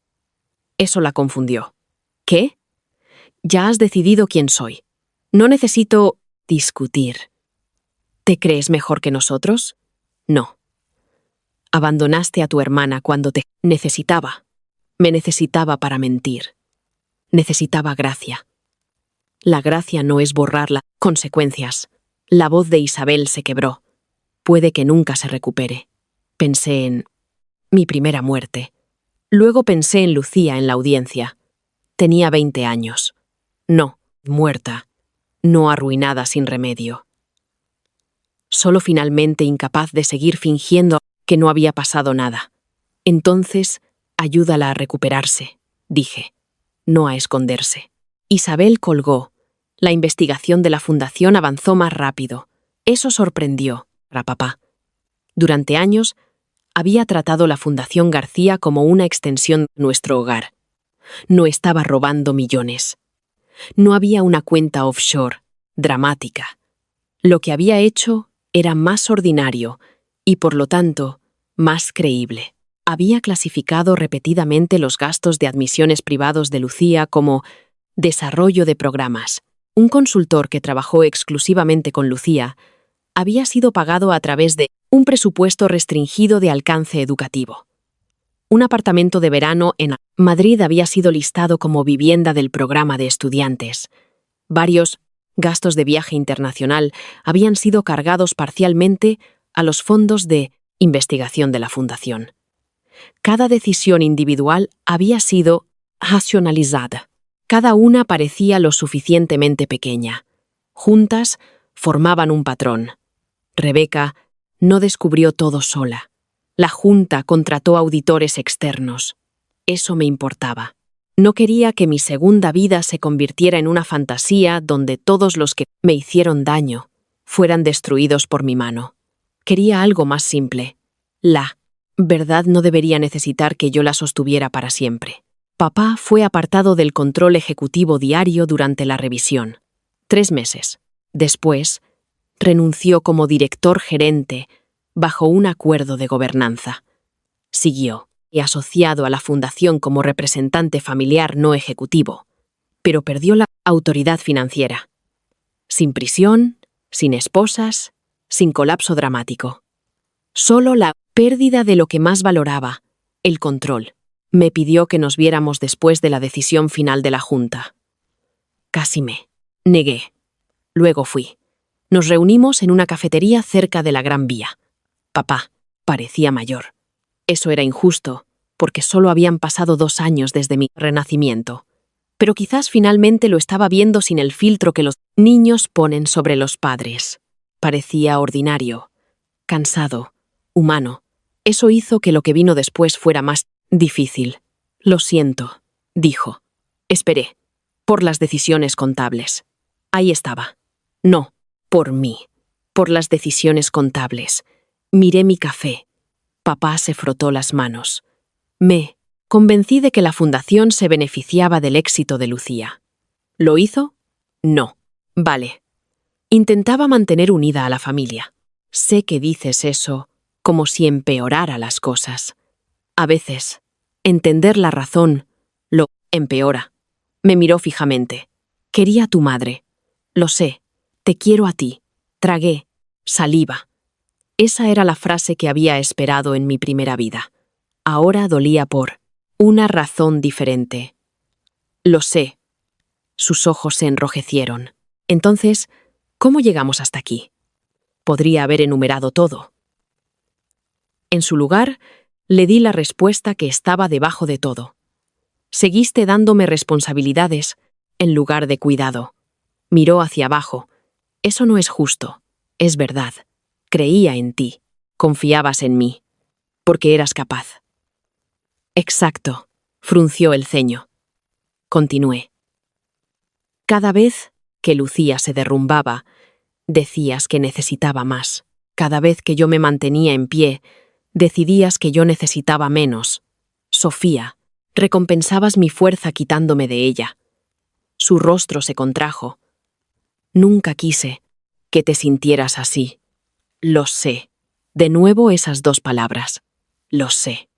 Eso la confundió. ¿Qué? Ya has decidido quién soy. No necesito discutir. ¿Te crees mejor que nosotros? No. Abandonaste a tu hermana cuando te necesitaba. Me necesitaba para mentir. Necesitaba gracia. La gracia no es borrar las consecuencias. La voz de Isabel se quebró. Puede que nunca se recupere. Pensé en mi primera muerte. Luego pensé en Lucía en la audiencia. Tenía 20 años. No, muerta. No arruinada sin remedio. Solo finalmente incapaz de seguir fingiendo que no había pasado nada. Entonces, ayúdala a recuperarse, dije. No a esconderse. Isabel colgó. La investigación de la fundación avanzó más rápido. Eso sorprendió a papá. Durante años, había tratado la Fundación García como una extensión de nuestro hogar. No estaba robando millones. No había una cuenta offshore, dramática. Lo que había hecho era más ordinario y, por lo tanto, más creíble. Había clasificado repetidamente los gastos de admisiones privados de Lucía como desarrollo de programas. Un consultor que trabajó exclusivamente con Lucía había sido pagado a través de Un presupuesto restringido de alcance educativo. Un apartamento de verano en Madrid había sido listado como vivienda del programa de estudiantes. Varios gastos de viaje internacional habían sido cargados parcialmente a los fondos de investigación de la Fundación. Cada decisión individual había sido racionalizada. Cada una parecía lo suficientemente pequeña. Juntas formaban un patrón. Rebeca no descubrió todo sola. La Junta contrató auditores externos. Eso me importaba. No quería que mi segunda vida se convirtiera en una fantasía donde todos los que me hicieron daño fueran destruidos por mi mano. Quería algo más simple. La verdad no debería necesitar que yo la sostuviera para siempre. Papá fue apartado del control ejecutivo diario durante la revisión. 3 meses. Después, renunció como director gerente bajo un acuerdo de gobernanza. Siguió y asociado a la fundación como representante familiar no ejecutivo, pero perdió la autoridad financiera. Sin prisión, sin esposas, sin colapso dramático. Solo la pérdida de lo que más valoraba, el control. Me pidió que nos viéramos después de la decisión final de la Junta. Casi me negué. Luego fui. Nos reunimos en una cafetería cerca de la Gran Vía. Papá parecía mayor. Eso era injusto, porque solo habían pasado 2 años desde mi renacimiento. Pero quizás finalmente lo estaba viendo sin el filtro que los niños ponen sobre los padres. Parecía ordinario, cansado, humano. Eso hizo que lo que vino después fuera más difícil. Lo siento, dijo. Esperé. Por las decisiones contables. Ahí estaba. No, por mí. Por las decisiones contables. Miré mi café. Papá se frotó las manos. Me convencí de que la fundación se beneficiaba del éxito de Lucía. ¿Lo hizo? No. Vale. Intentaba mantener unida a la familia. Sé que dices eso como si empeorara las cosas. A veces, entender la razón lo empeora. Me miró fijamente. Quería a tu madre. Lo sé. Te quiero a ti. Tragué. Saliva. Esa era la frase que había esperado en mi primera vida. Ahora dolía por una razón diferente. Lo sé. Sus ojos se enrojecieron. Entonces, ¿cómo llegamos hasta aquí? Podría haber enumerado todo. En su lugar, le di la respuesta que estaba debajo de todo. Seguiste dándome responsabilidades en lugar de cuidado. Miró hacia abajo. Eso no es justo. Es verdad. Creía en ti. Confiabas en mí. Porque eras capaz. Exacto. Frunció el ceño. Continué. Cada vez que Lucía se derrumbaba, decías que necesitaba más. Cada vez que yo me mantenía en pie, decidías que yo necesitaba menos. Sofía, recompensabas mi fuerza quitándome de ella. Su rostro se contrajo. Nunca quise que te sintieras así. Lo sé. De nuevo esas 2 palabras. Lo sé.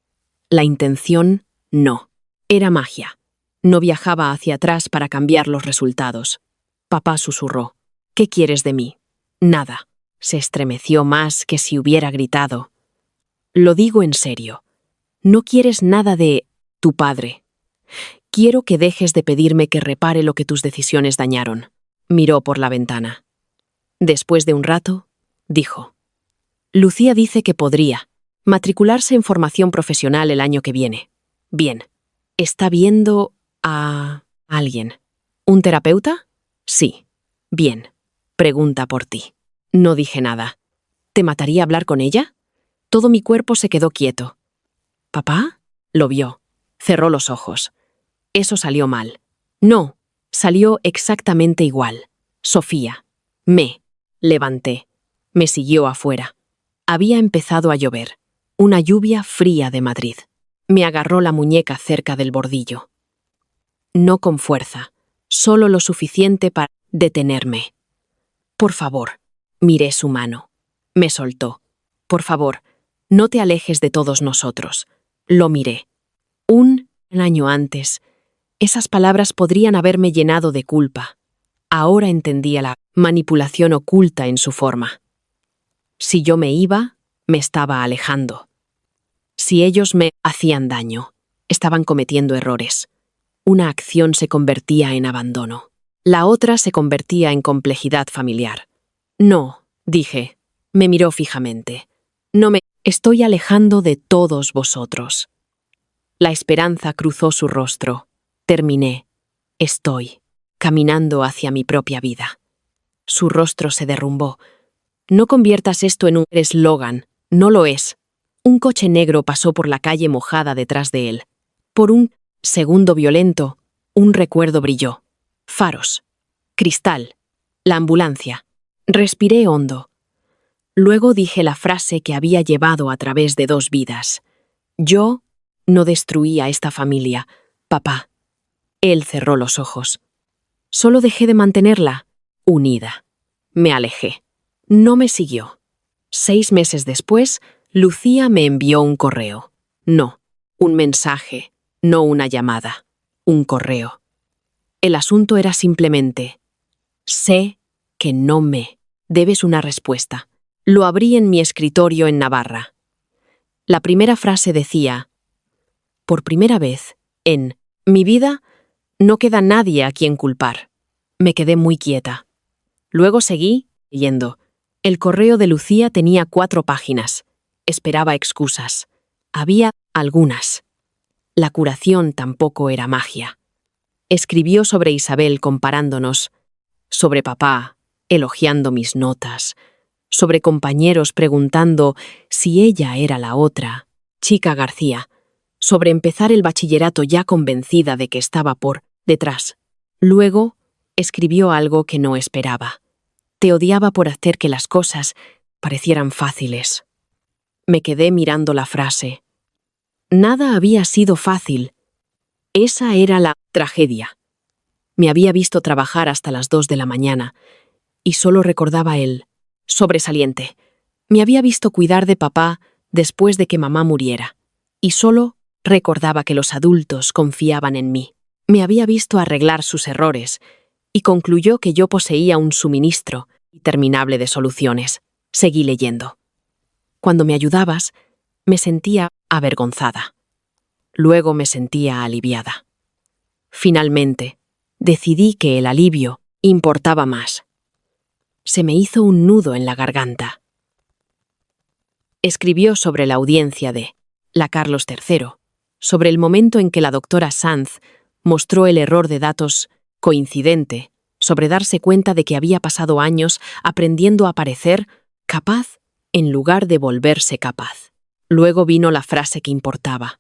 La intención, no. Era magia. No viajaba hacia atrás para cambiar los resultados. Papá susurró. ¿Qué quieres de mí? Nada. Se estremeció más que si hubiera gritado. Lo digo en serio. No quieres nada de tu padre. Quiero que dejes de pedirme que repare lo que tus decisiones dañaron. Miró por la ventana. Después de un rato, dijo. Lucía dice que podría matricularse en formación profesional el año que viene. Bien. ¿Está viendo a alguien? ¿Un terapeuta? Sí. Bien. Pregunta por ti. No dije nada. ¿Te mataría hablar con ella? Todo mi cuerpo se quedó quieto. ¿Papá? Lo vio. Cerró los ojos. Eso salió mal. No, salió exactamente igual. Sofía. Me levanté. Me siguió afuera. Había empezado a llover. Una lluvia fría de Madrid. Me agarró la muñeca cerca del bordillo. No con fuerza, solo lo suficiente para detenerme. Por favor, miré su mano. Me soltó. Por favor, no te alejes de todos nosotros. Lo miré. Un año antes, esas palabras podrían haberme llenado de culpa. Ahora entendía la manipulación oculta en su forma. Si yo me iba, Me estaba alejando. Si ellos me hacían daño, estaban cometiendo errores. Una acción se convertía en abandono. La otra se convertía en complejidad familiar. No, dije. Me miró fijamente. No me estoy alejando de todos vosotros. La esperanza cruzó su rostro. Terminé. Estoy caminando hacia mi propia vida. Su rostro se derrumbó. No conviertas esto en un eslogan. No lo es. Un coche negro pasó por la calle mojada detrás de él. Por un segundo violento, un recuerdo brilló. Faros. Cristal. La ambulancia. Respiré hondo. Luego dije la frase que había llevado a través de 2 vidas. Yo no destruí a esta familia, papá. Él cerró los ojos. Solo dejé de mantenerla unida. Me alejé. No me siguió. 6 meses después, Lucía me envió un correo. No, un mensaje, no una llamada. Un correo. El asunto era simplemente: sé que no me debes una respuesta. Lo abrí en mi escritorio en Navarra. La primera frase decía: por primera vez en mi vida no queda nadie a quien culpar. Me quedé muy quieta. Luego seguí leyendo. El correo de Lucía tenía 4 páginas. Esperaba excusas. Había algunas. La curación tampoco era magia. Escribió sobre Isabel comparándonos, sobre papá, elogiando mis notas, sobre compañeros preguntando si ella era la otra, chica García, sobre empezar el bachillerato ya convencida de que estaba por detrás. Luego, escribió algo que no esperaba. Te odiaba por hacer que las cosas parecieran fáciles. Me quedé mirando la frase. Nada había sido fácil. Esa era la tragedia. Me había visto trabajar hasta las 2 de la mañana y solo recordaba el sobresaliente. Me había visto cuidar de papá después de que mamá muriera y solo recordaba que los adultos confiaban en mí. Me había visto arreglar sus errores y concluyó que yo poseía un suministro interminable de soluciones. Seguí leyendo. Cuando me ayudabas, me sentía avergonzada. Luego me sentía aliviada. Finalmente, decidí que el alivio importaba más. Se me hizo un nudo en la garganta. Escribió sobre la audiencia de la Carlos III, sobre el momento en que la doctora Sanz mostró el error de datos coincidente, sobre darse cuenta de que había pasado años aprendiendo a parecer capaz en lugar de volverse capaz. Luego vino la frase que importaba.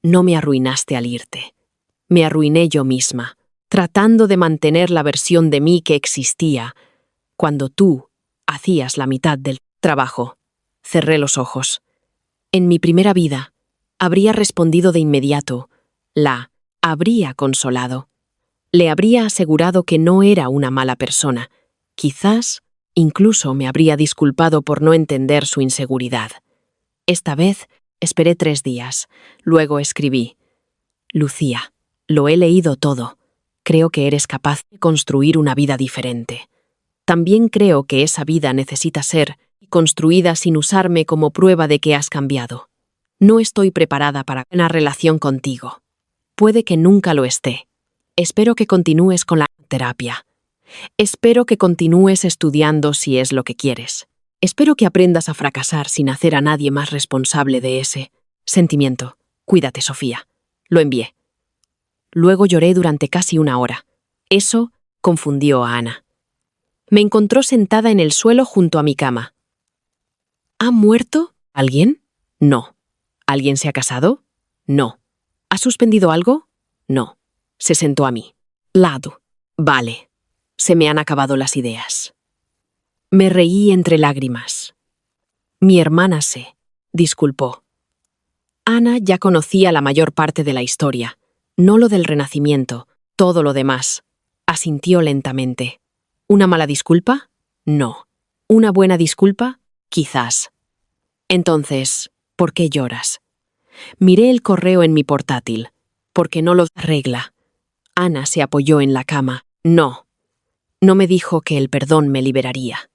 No me arruinaste al irte. Me arruiné yo misma, tratando de mantener la versión de mí que existía, cuando tú hacías la mitad del trabajo. Cerré los ojos. En mi primera vida, habría respondido de inmediato. La habría consolado. Le habría asegurado que no era una mala persona. Quizás, incluso me habría disculpado por no entender su inseguridad. Esta vez, esperé 3 días. Luego escribí. Lucía, lo he leído todo. Creo que eres capaz de construir una vida diferente. También creo que esa vida necesita ser construida sin usarme como prueba de que has cambiado. No estoy preparada para una relación contigo. Puede que nunca lo esté. Espero que continúes con la terapia. Espero que continúes estudiando si es lo que quieres. Espero que aprendas a fracasar sin hacer a nadie más responsable de ese sentimiento. Cuídate, Sofía. Lo envié. Luego lloré durante casi 1 hora. Eso confundió a Ana. Me encontró sentada en el suelo junto a mi cama. ¿Ha muerto alguien? No. ¿Alguien se ha casado? No. ¿Ha suspendido algo? No. Se sentó a mi lado. Vale. Se me han acabado las ideas. Me reí entre lágrimas. Mi hermana se disculpó. Ana ya conocía la mayor parte de la historia, no lo del Renacimiento, todo lo demás. Asintió lentamente. ¿Una mala disculpa? No. ¿Una buena disculpa? Quizás. Entonces, ¿por qué lloras? Miré el correo en mi portátil. Porque no lo arregla. Ana se apoyó en la cama. No. No me dijo que el perdón me liberaría.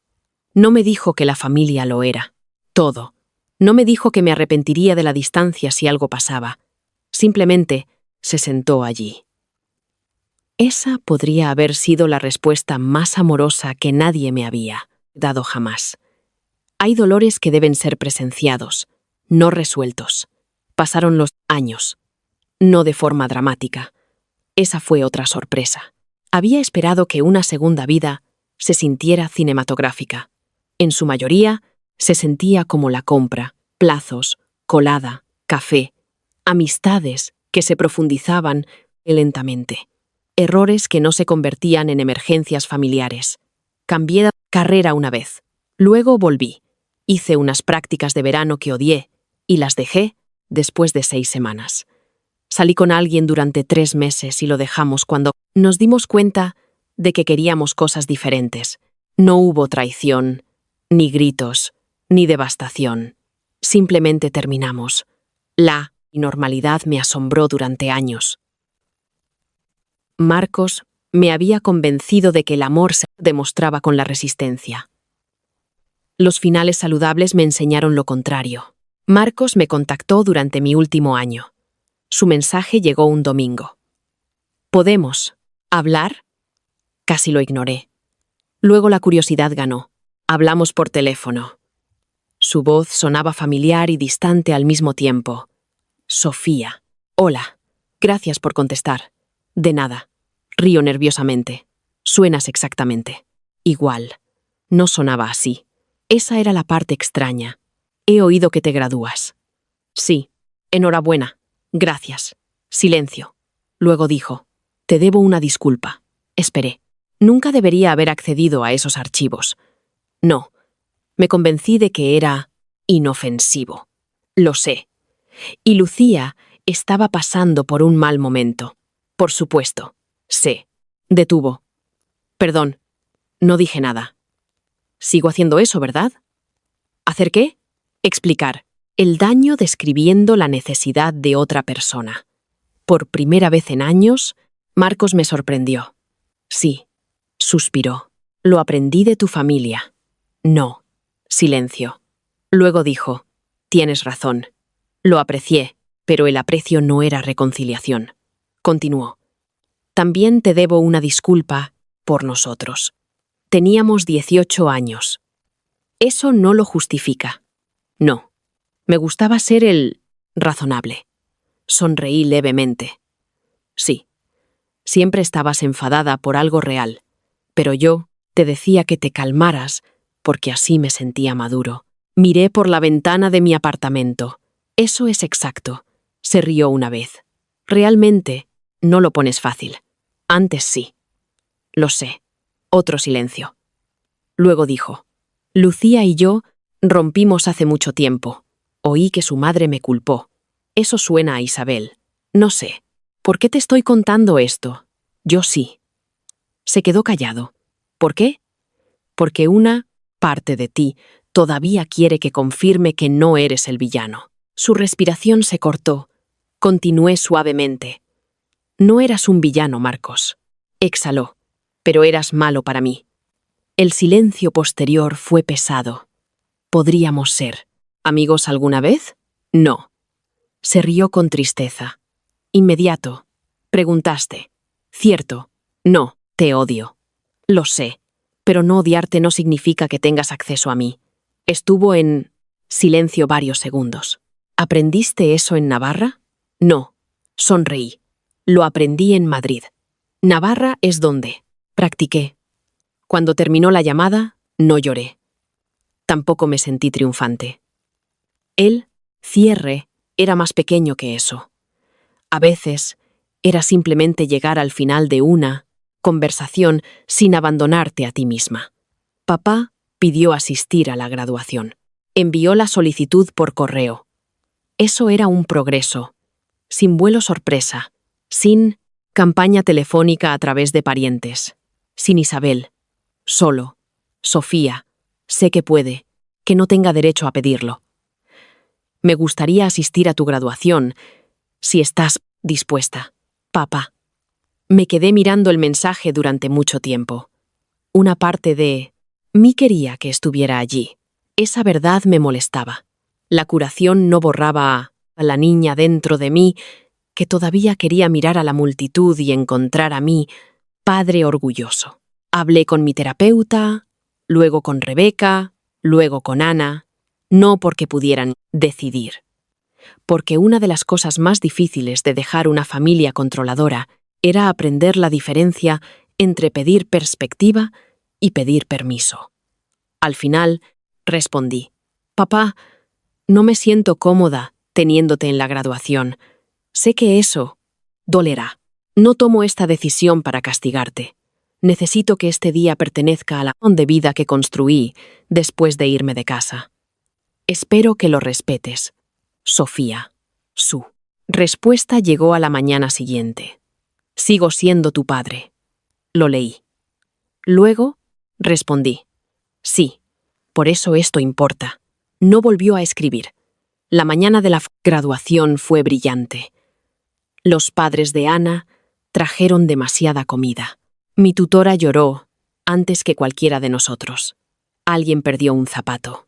No me dijo que la familia lo era. Todo. No me dijo que me arrepentiría de la distancia si algo pasaba. Simplemente se sentó allí. Esa podría haber sido la respuesta más amorosa que nadie me había dado jamás. Hay dolores que deben ser presenciados, no resueltos. Pasaron los años, no de forma dramática. Esa fue otra sorpresa. Había esperado que una segunda vida se sintiera cinematográfica. En su mayoría, se sentía como la compra, plazos, colada, café, amistades que se profundizaban lentamente, errores que no se convertían en emergencias familiares. Cambié de carrera una vez. Luego volví. Hice unas prácticas de verano que odié y las dejé después de 6 semanas. Salí con alguien durante 3 meses y lo dejamos cuando nos dimos cuenta de que queríamos cosas diferentes. No hubo traición, ni gritos, ni devastación. Simplemente terminamos. La normalidad me asombró durante años. Marcos me había convencido de que el amor se demostraba con la resistencia. Los finales saludables me enseñaron lo contrario. Marcos me contactó durante mi último año. Su mensaje llegó un domingo. ¿Podemos hablar? Casi lo ignoré. Luego la curiosidad ganó. Hablamos por teléfono. Su voz sonaba familiar y distante al mismo tiempo. Sofía. Hola. Gracias por contestar. De nada. Río nerviosamente. Suenas exactamente igual. No sonaba así. Esa era la parte extraña. He oído que te gradúas. Sí. Enhorabuena. Gracias. Silencio. Luego dijo. Te debo una disculpa. Esperé. Nunca debería haber accedido a esos archivos. No. Me convencí de que era inofensivo. Lo sé. Y Lucía estaba pasando por un mal momento. Por supuesto. Sé. Detuvo. Perdón. No dije nada. Sigo haciendo eso, ¿verdad? ¿Hacer qué? Explicar. El daño describiendo la necesidad de otra persona. Por primera vez en años, Marcos me sorprendió. Sí. Suspiró. Lo aprendí de tu familia. No. Silencio. Luego dijo. Tienes razón. Lo aprecié, pero el aprecio no era reconciliación. Continuó. También te debo una disculpa por nosotros. Teníamos 18 años. Eso no lo justifica. No. Me gustaba ser el razonable. Sonreí levemente. Sí. Siempre estabas enfadada por algo real, pero yo te decía que te calmaras porque así me sentía maduro. Miré por la ventana de mi apartamento. Eso es exacto. Se rió una vez. Realmente, no lo pones fácil. Antes sí. Lo sé. Otro silencio. Luego dijo. Lucía y yo rompimos hace mucho tiempo. Oí que su madre me culpó. Eso suena a Isabel. No sé. ¿Por qué te estoy contando esto? Yo sí. Se quedó callado. ¿Por qué? Porque una parte de ti todavía quiere que confirme que no eres el villano. Su respiración se cortó. Continué suavemente. No eras un villano, Marcos. Exhaló. Pero eras malo para mí. El silencio posterior fue pesado. ¿Podríamos ser amigos alguna vez? No. Se rió con tristeza. Inmediato. Preguntaste. Cierto. No, te odio. Lo sé. Pero no odiarte no significa que tengas acceso a mí. Estuvo en silencio varios segundos. ¿Aprendiste eso en Navarra? No. Sonreí. Lo aprendí en Madrid. Navarra es donde practiqué. Cuando terminó la llamada, no lloré. Tampoco me sentí triunfante. El cierre era más pequeño que eso. A veces, era simplemente llegar al final de una conversación sin abandonarte a ti misma. Papá pidió asistir a la graduación. Envió la solicitud por correo. Eso era un progreso. Sin vuelo sorpresa. Sin campaña telefónica a través de parientes. Sin Isabel. Solo. Sofía. Sé que puede. Que no tenga derecho a pedirlo. Me gustaría asistir a tu graduación, si estás dispuesta. Papá. Me quedé mirando el mensaje durante mucho tiempo. Una parte de mí quería que estuviera allí. Esa verdad me molestaba. La curación no borraba a la niña dentro de mí, que todavía quería mirar a la multitud y encontrar a mí, padre orgulloso. Hablé con mi terapeuta, luego con Rebeca, luego con Ana, no porque pudieran decidir. Porque una de las cosas más difíciles de dejar una familia controladora era aprender la diferencia entre pedir perspectiva y pedir permiso. Al final, respondí: «Papá, no me siento cómoda teniéndote en la graduación. Sé que eso dolerá. No tomo esta decisión para castigarte. Necesito que este día pertenezca a la de vida que construí después de irme de casa. Espero que lo respetes. Sofía». Su respuesta llegó a la mañana siguiente. «Sigo siendo tu padre». Lo leí. Luego, respondí: «Sí, por eso esto importa». No volvió a escribir. La mañana de la graduación fue brillante. Los padres de Ana trajeron demasiada comida. Mi tutora lloró antes que cualquiera de nosotros. Alguien perdió un zapato.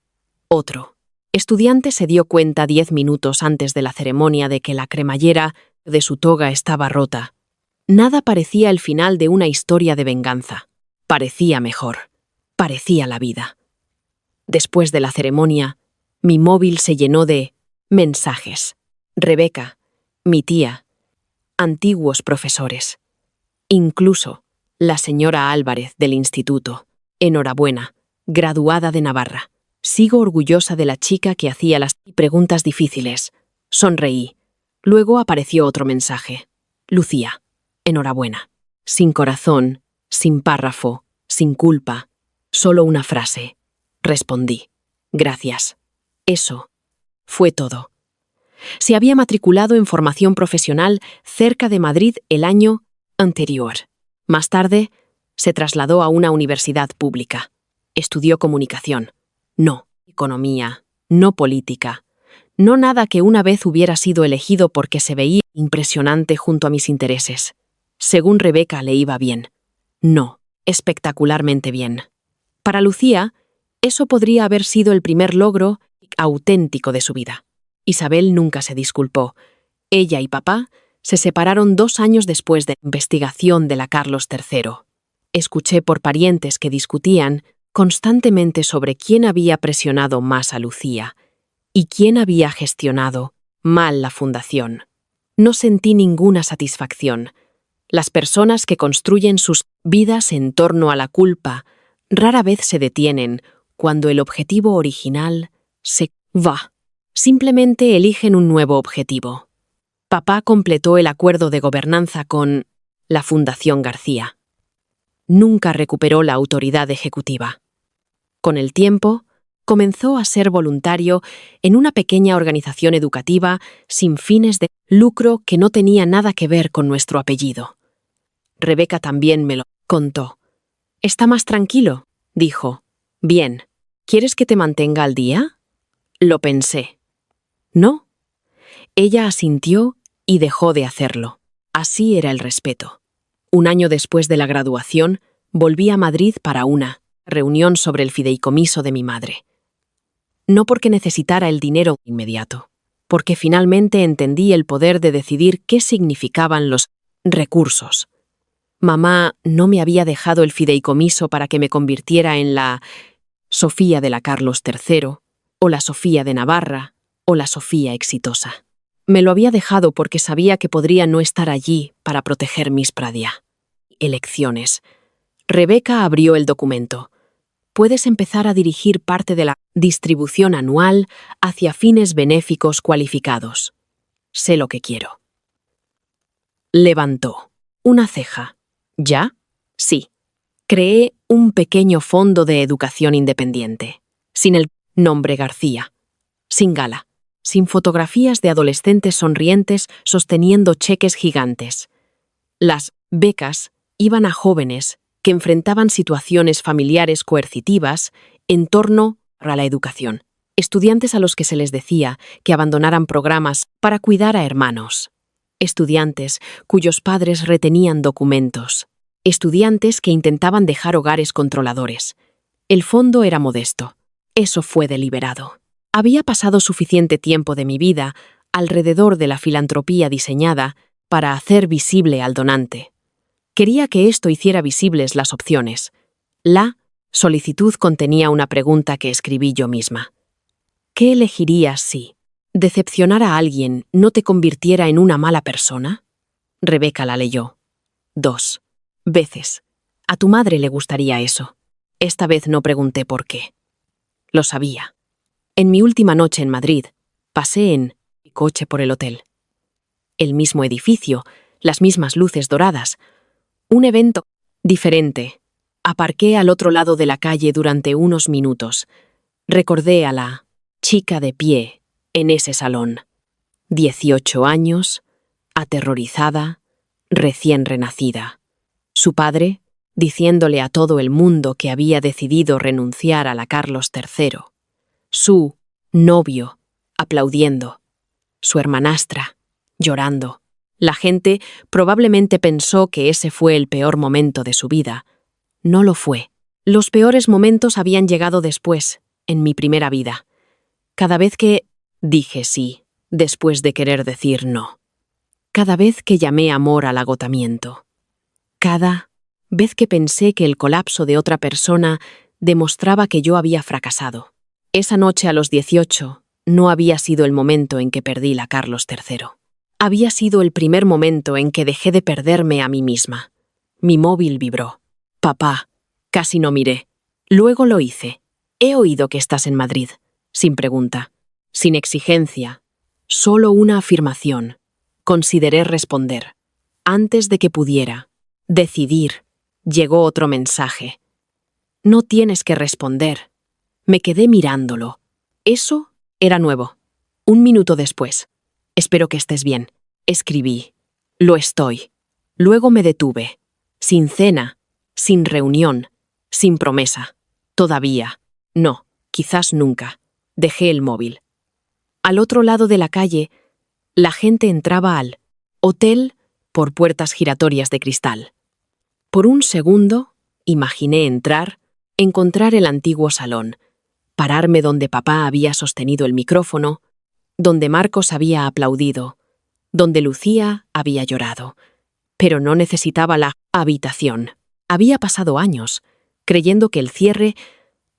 Otro estudiante se dio cuenta 10 minutos antes de la ceremonia de que la cremallera de su toga estaba rota. Nada parecía el final de una historia de venganza. Parecía mejor. Parecía la vida. Después de la ceremonia, mi móvil se llenó de mensajes. Rebeca, mi tía, antiguos profesores. Incluso la señora Álvarez del instituto. Enhorabuena, graduada de Navarra. Sigo orgullosa de la chica que hacía las preguntas difíciles. Sonreí. Luego apareció otro mensaje. Lucía, enhorabuena. Sin corazón, sin párrafo, sin culpa. Solo una frase. Respondí: gracias. Eso fue todo. Se había matriculado en formación profesional cerca de Madrid el año anterior. Más tarde, se trasladó a una universidad pública. Estudió comunicación. No economía, no política. No nada que una vez hubiera sido elegido porque se veía impresionante junto a mis intereses. Según Rebeca, le iba bien. No, espectacularmente bien. Para Lucía, eso podría haber sido el primer logro auténtico de su vida. Isabel nunca se disculpó. Ella y papá se separaron 2 años después de la investigación de la Carlos III. Escuché por parientes que discutían constantemente sobre quién había presionado más a Lucía y quién había gestionado mal la fundación. No sentí ninguna satisfacción. Las personas que construyen sus vidas en torno a la culpa rara vez se detienen cuando el objetivo original se va. Simplemente eligen un nuevo objetivo. Papá completó el acuerdo de gobernanza con la Fundación García. Nunca recuperó la autoridad ejecutiva. Con el tiempo, comenzó a ser voluntario en una pequeña organización educativa sin fines de lucro que no tenía nada que ver con nuestro apellido. Rebeca también me lo contó. «¿Está más tranquilo?», dijo. «Bien. ¿Quieres que te mantenga al día?». Lo pensé. «No». Ella asintió y dejó de hacerlo. Así era el respeto. Un año después de la graduación, volví a Madrid para una reunión sobre el fideicomiso de mi madre. No porque necesitara el dinero inmediato, porque finalmente entendí el poder de decidir qué significaban los recursos. Mamá no me había dejado el fideicomiso para que me convirtiera en la Sofía de la Carlos III, o la Sofía de Navarra, o la Sofía exitosa. Me lo había dejado porque sabía que podría no estar allí para proteger mis elecciones. Rebeca abrió el documento. Puedes empezar a dirigir parte de la distribución anual hacia fines benéficos cualificados. Sé lo que quiero. Levantó una ceja. ¿Ya? Sí. Creé un pequeño fondo de educación independiente, sin el nombre García, sin gala, sin fotografías de adolescentes sonrientes sosteniendo cheques gigantes. Las becas iban a jóvenes que enfrentaban situaciones familiares coercitivas en torno a la educación. Estudiantes a los que se les decía que abandonaran programas para cuidar a hermanos. Estudiantes cuyos padres retenían documentos. Estudiantes que intentaban dejar hogares controladores. El fondo era modesto. Eso fue deliberado. Había pasado suficiente tiempo de mi vida alrededor de la filantropía diseñada para hacer visible al donante. Quería que esto hiciera visibles las opciones. La solicitud contenía una pregunta que escribí yo misma. ¿Qué elegirías si decepcionar a alguien no te convirtiera en una mala persona? Rebeca la leyó. 2 veces. A tu madre le gustaría eso. Esta vez no pregunté por qué. Lo sabía. En mi última noche en Madrid, pasé en mi coche por el hotel. El mismo edificio, las mismas luces doradas. Un evento diferente. Aparqué al otro lado de la calle durante unos minutos. Recordé a la chica de pie en ese salón. 18 años, aterrorizada, recién renacida. Su padre, diciéndole a todo el mundo que había decidido renunciar a la Carlos III. Su novio, aplaudiendo. Su hermanastra, llorando. La gente probablemente pensó que ese fue el peor momento de su vida. No lo fue. Los peores momentos habían llegado después, en mi primera vida. Cada vez que dije sí, después de querer decir no. Cada vez que llamé amor al agotamiento. Cada vez que pensé que el colapso de otra persona demostraba que yo había fracasado. Esa noche a los 18 no había sido el momento en que perdí la Carlos III. Había sido el primer momento en que dejé de perderme a mí misma. Mi móvil vibró. Papá, casi no miré. Luego lo hice. He oído que estás en Madrid. Sin pregunta, sin exigencia, solo una afirmación. Consideré responder. Antes de que pudiera decidir, llegó otro mensaje. No tienes que responder. Me quedé mirándolo. Eso era nuevo. Un minuto después. Espero que estés bien. Escribí. Lo estoy. Luego me detuve. Sin cena, sin reunión, sin promesa. Todavía. No, quizás nunca. Dejé el móvil. Al otro lado de la calle, la gente entraba al hotel por puertas giratorias de cristal. Por un segundo, imaginé entrar, encontrar el antiguo salón, pararme donde papá había sostenido el micrófono, donde Marcos había aplaudido, donde Lucía había llorado. Pero no necesitaba la habitación. Había pasado años, creyendo que el cierre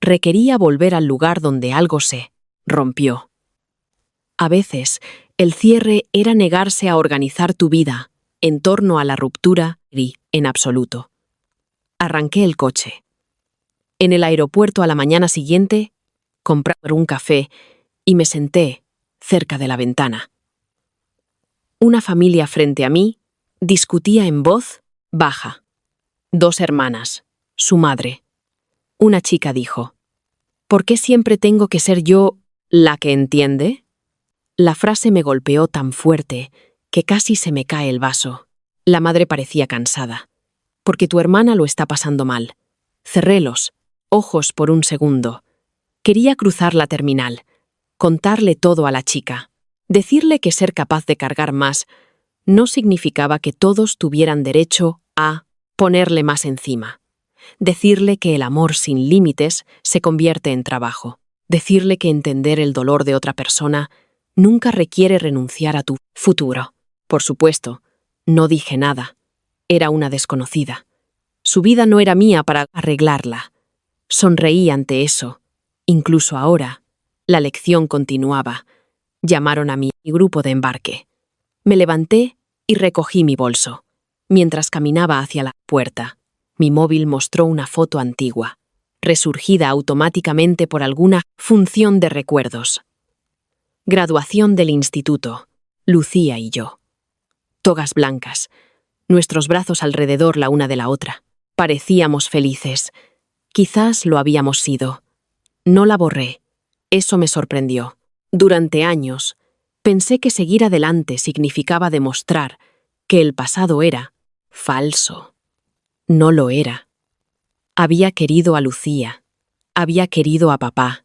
requería volver al lugar donde algo se rompió. A veces, el cierre era negarse a organizar tu vida en torno a la ruptura y, en absoluto. Arranqué el coche. En el aeropuerto a la mañana siguiente, compré un café y me senté cerca de la ventana. Una familia frente a mí discutía en voz baja. 2 hermanas, su madre. Una chica dijo: ¿por qué siempre tengo que ser yo la que entiende? La frase me golpeó tan fuerte que casi se me cae el vaso. La madre parecía cansada. Porque tu hermana lo está pasando mal. Cerré los ojos por un segundo. Quería cruzar la terminal, contarle todo a la chica, decirle que ser capaz de cargar más no significaba que todos tuvieran derecho a ponerle más encima. Decirle que el amor sin límites se convierte en trabajo. Decirle que entender el dolor de otra persona nunca requiere renunciar a tu futuro. Por supuesto, no dije nada. Era una desconocida. Su vida no era mía para arreglarla. Sonreí ante eso. Incluso ahora, la lección continuaba. Llamaron a mi grupo de embarque. Me levanté y recogí mi bolso. Mientras caminaba hacia la puerta, mi móvil mostró una foto antigua, resurgida automáticamente por alguna función de recuerdos. Graduación del instituto. Lucía y yo. Togas blancas, nuestros brazos alrededor la una de la otra. Parecíamos felices. Quizás lo habíamos sido. No la borré. Eso me sorprendió. Durante años, pensé que seguir adelante significaba demostrar que el pasado era falso. No lo era. Había querido a Lucía. Había querido a papá.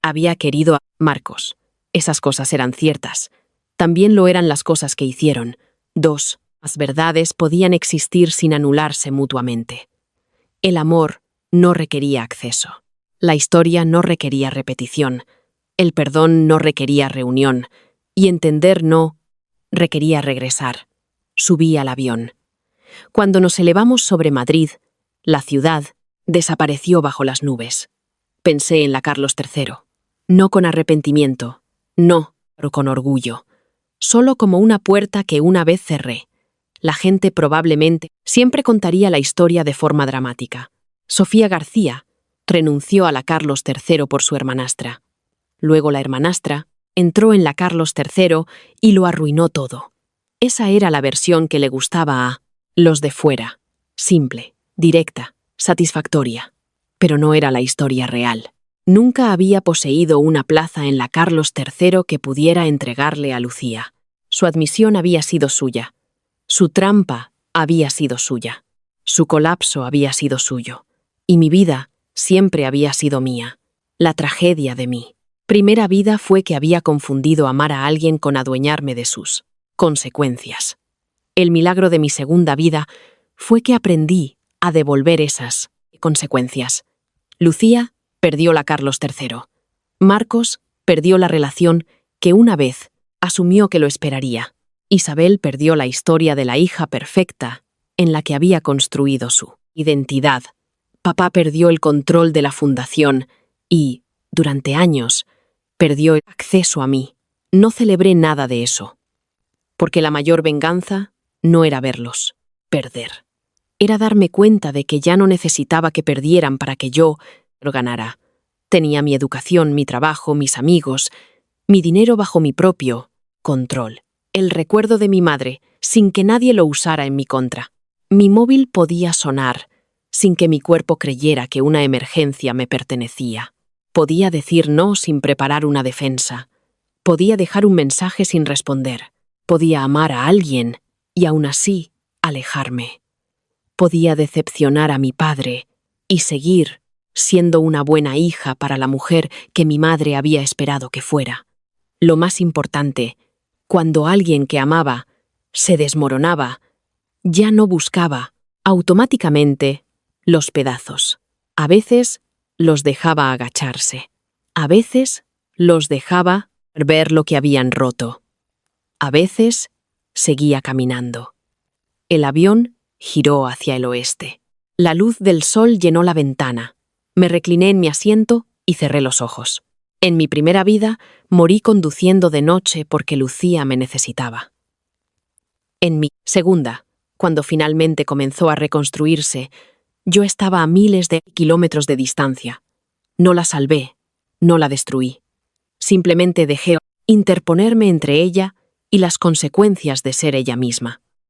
Había querido a Marcos. Esas cosas eran ciertas. También lo eran las cosas que hicieron. 2. Las verdades podían existir sin anularse mutuamente. El amor no requería acceso. La historia no requería repetición. El perdón no requería reunión, y entender no requería regresar. Subí al avión. Cuando nos elevamos sobre Madrid, la ciudad desapareció bajo las nubes. Pensé en la Carlos III. No con arrepentimiento, no, pero con orgullo. Solo como una puerta que una vez cerré. La gente probablemente siempre contaría la historia de forma dramática. Sofía García renunció a la Carlos III por su hermanastra. Luego la hermanastra entró en la Carlos III y lo arruinó todo. Esa era la versión que le gustaba a los de fuera. Simple, directa, satisfactoria. Pero no era la historia real. Nunca había poseído una plaza en la Carlos III que pudiera entregarle a Lucía. Su admisión había sido suya. Su trampa había sido suya. Su colapso había sido suyo. Y mi vida siempre había sido mía. La tragedia de mi primera vida fue que había confundido amar a alguien con adueñarme de sus consecuencias. El milagro de mi segunda vida fue que aprendí a devolver esas consecuencias. Lucía perdió la Carlos III. Marcos perdió la relación que una vez asumió que lo esperaría. Isabel perdió la historia de la hija perfecta en la que había construido su identidad. Papá perdió el control de la fundación y, durante años, perdió el acceso a mí. No celebré nada de eso. Porque la mayor venganza no era verlos perder. Era darme cuenta de que ya no necesitaba que perdieran para que yo lo ganara. Tenía mi educación, mi trabajo, mis amigos, mi dinero bajo mi propio control. El recuerdo de mi madre, sin que nadie lo usara en mi contra. Mi móvil podía sonar, sin que mi cuerpo creyera que una emergencia me pertenecía. Podía decir no sin preparar una defensa. Podía dejar un mensaje sin responder. Podía amar a alguien y aún así alejarme. Podía decepcionar a mi padre y seguir siendo una buena hija para la mujer que mi madre había esperado que fuera. Lo más importante, cuando alguien que amaba se desmoronaba, ya no buscaba automáticamente los pedazos. A veces los dejaba agacharse. A veces los dejaba ver lo que habían roto. A veces seguía caminando. El avión giró hacia el oeste. La luz del sol llenó la ventana. Me recliné en mi asiento y cerré los ojos. En mi primera vida morí conduciendo de noche porque Lucía me necesitaba. En mi segunda, cuando finalmente comenzó a reconstruirse, yo estaba a miles de kilómetros de distancia. No la salvé, no la destruí. Simplemente dejé interponerme entre ella y las consecuencias de ser ella misma.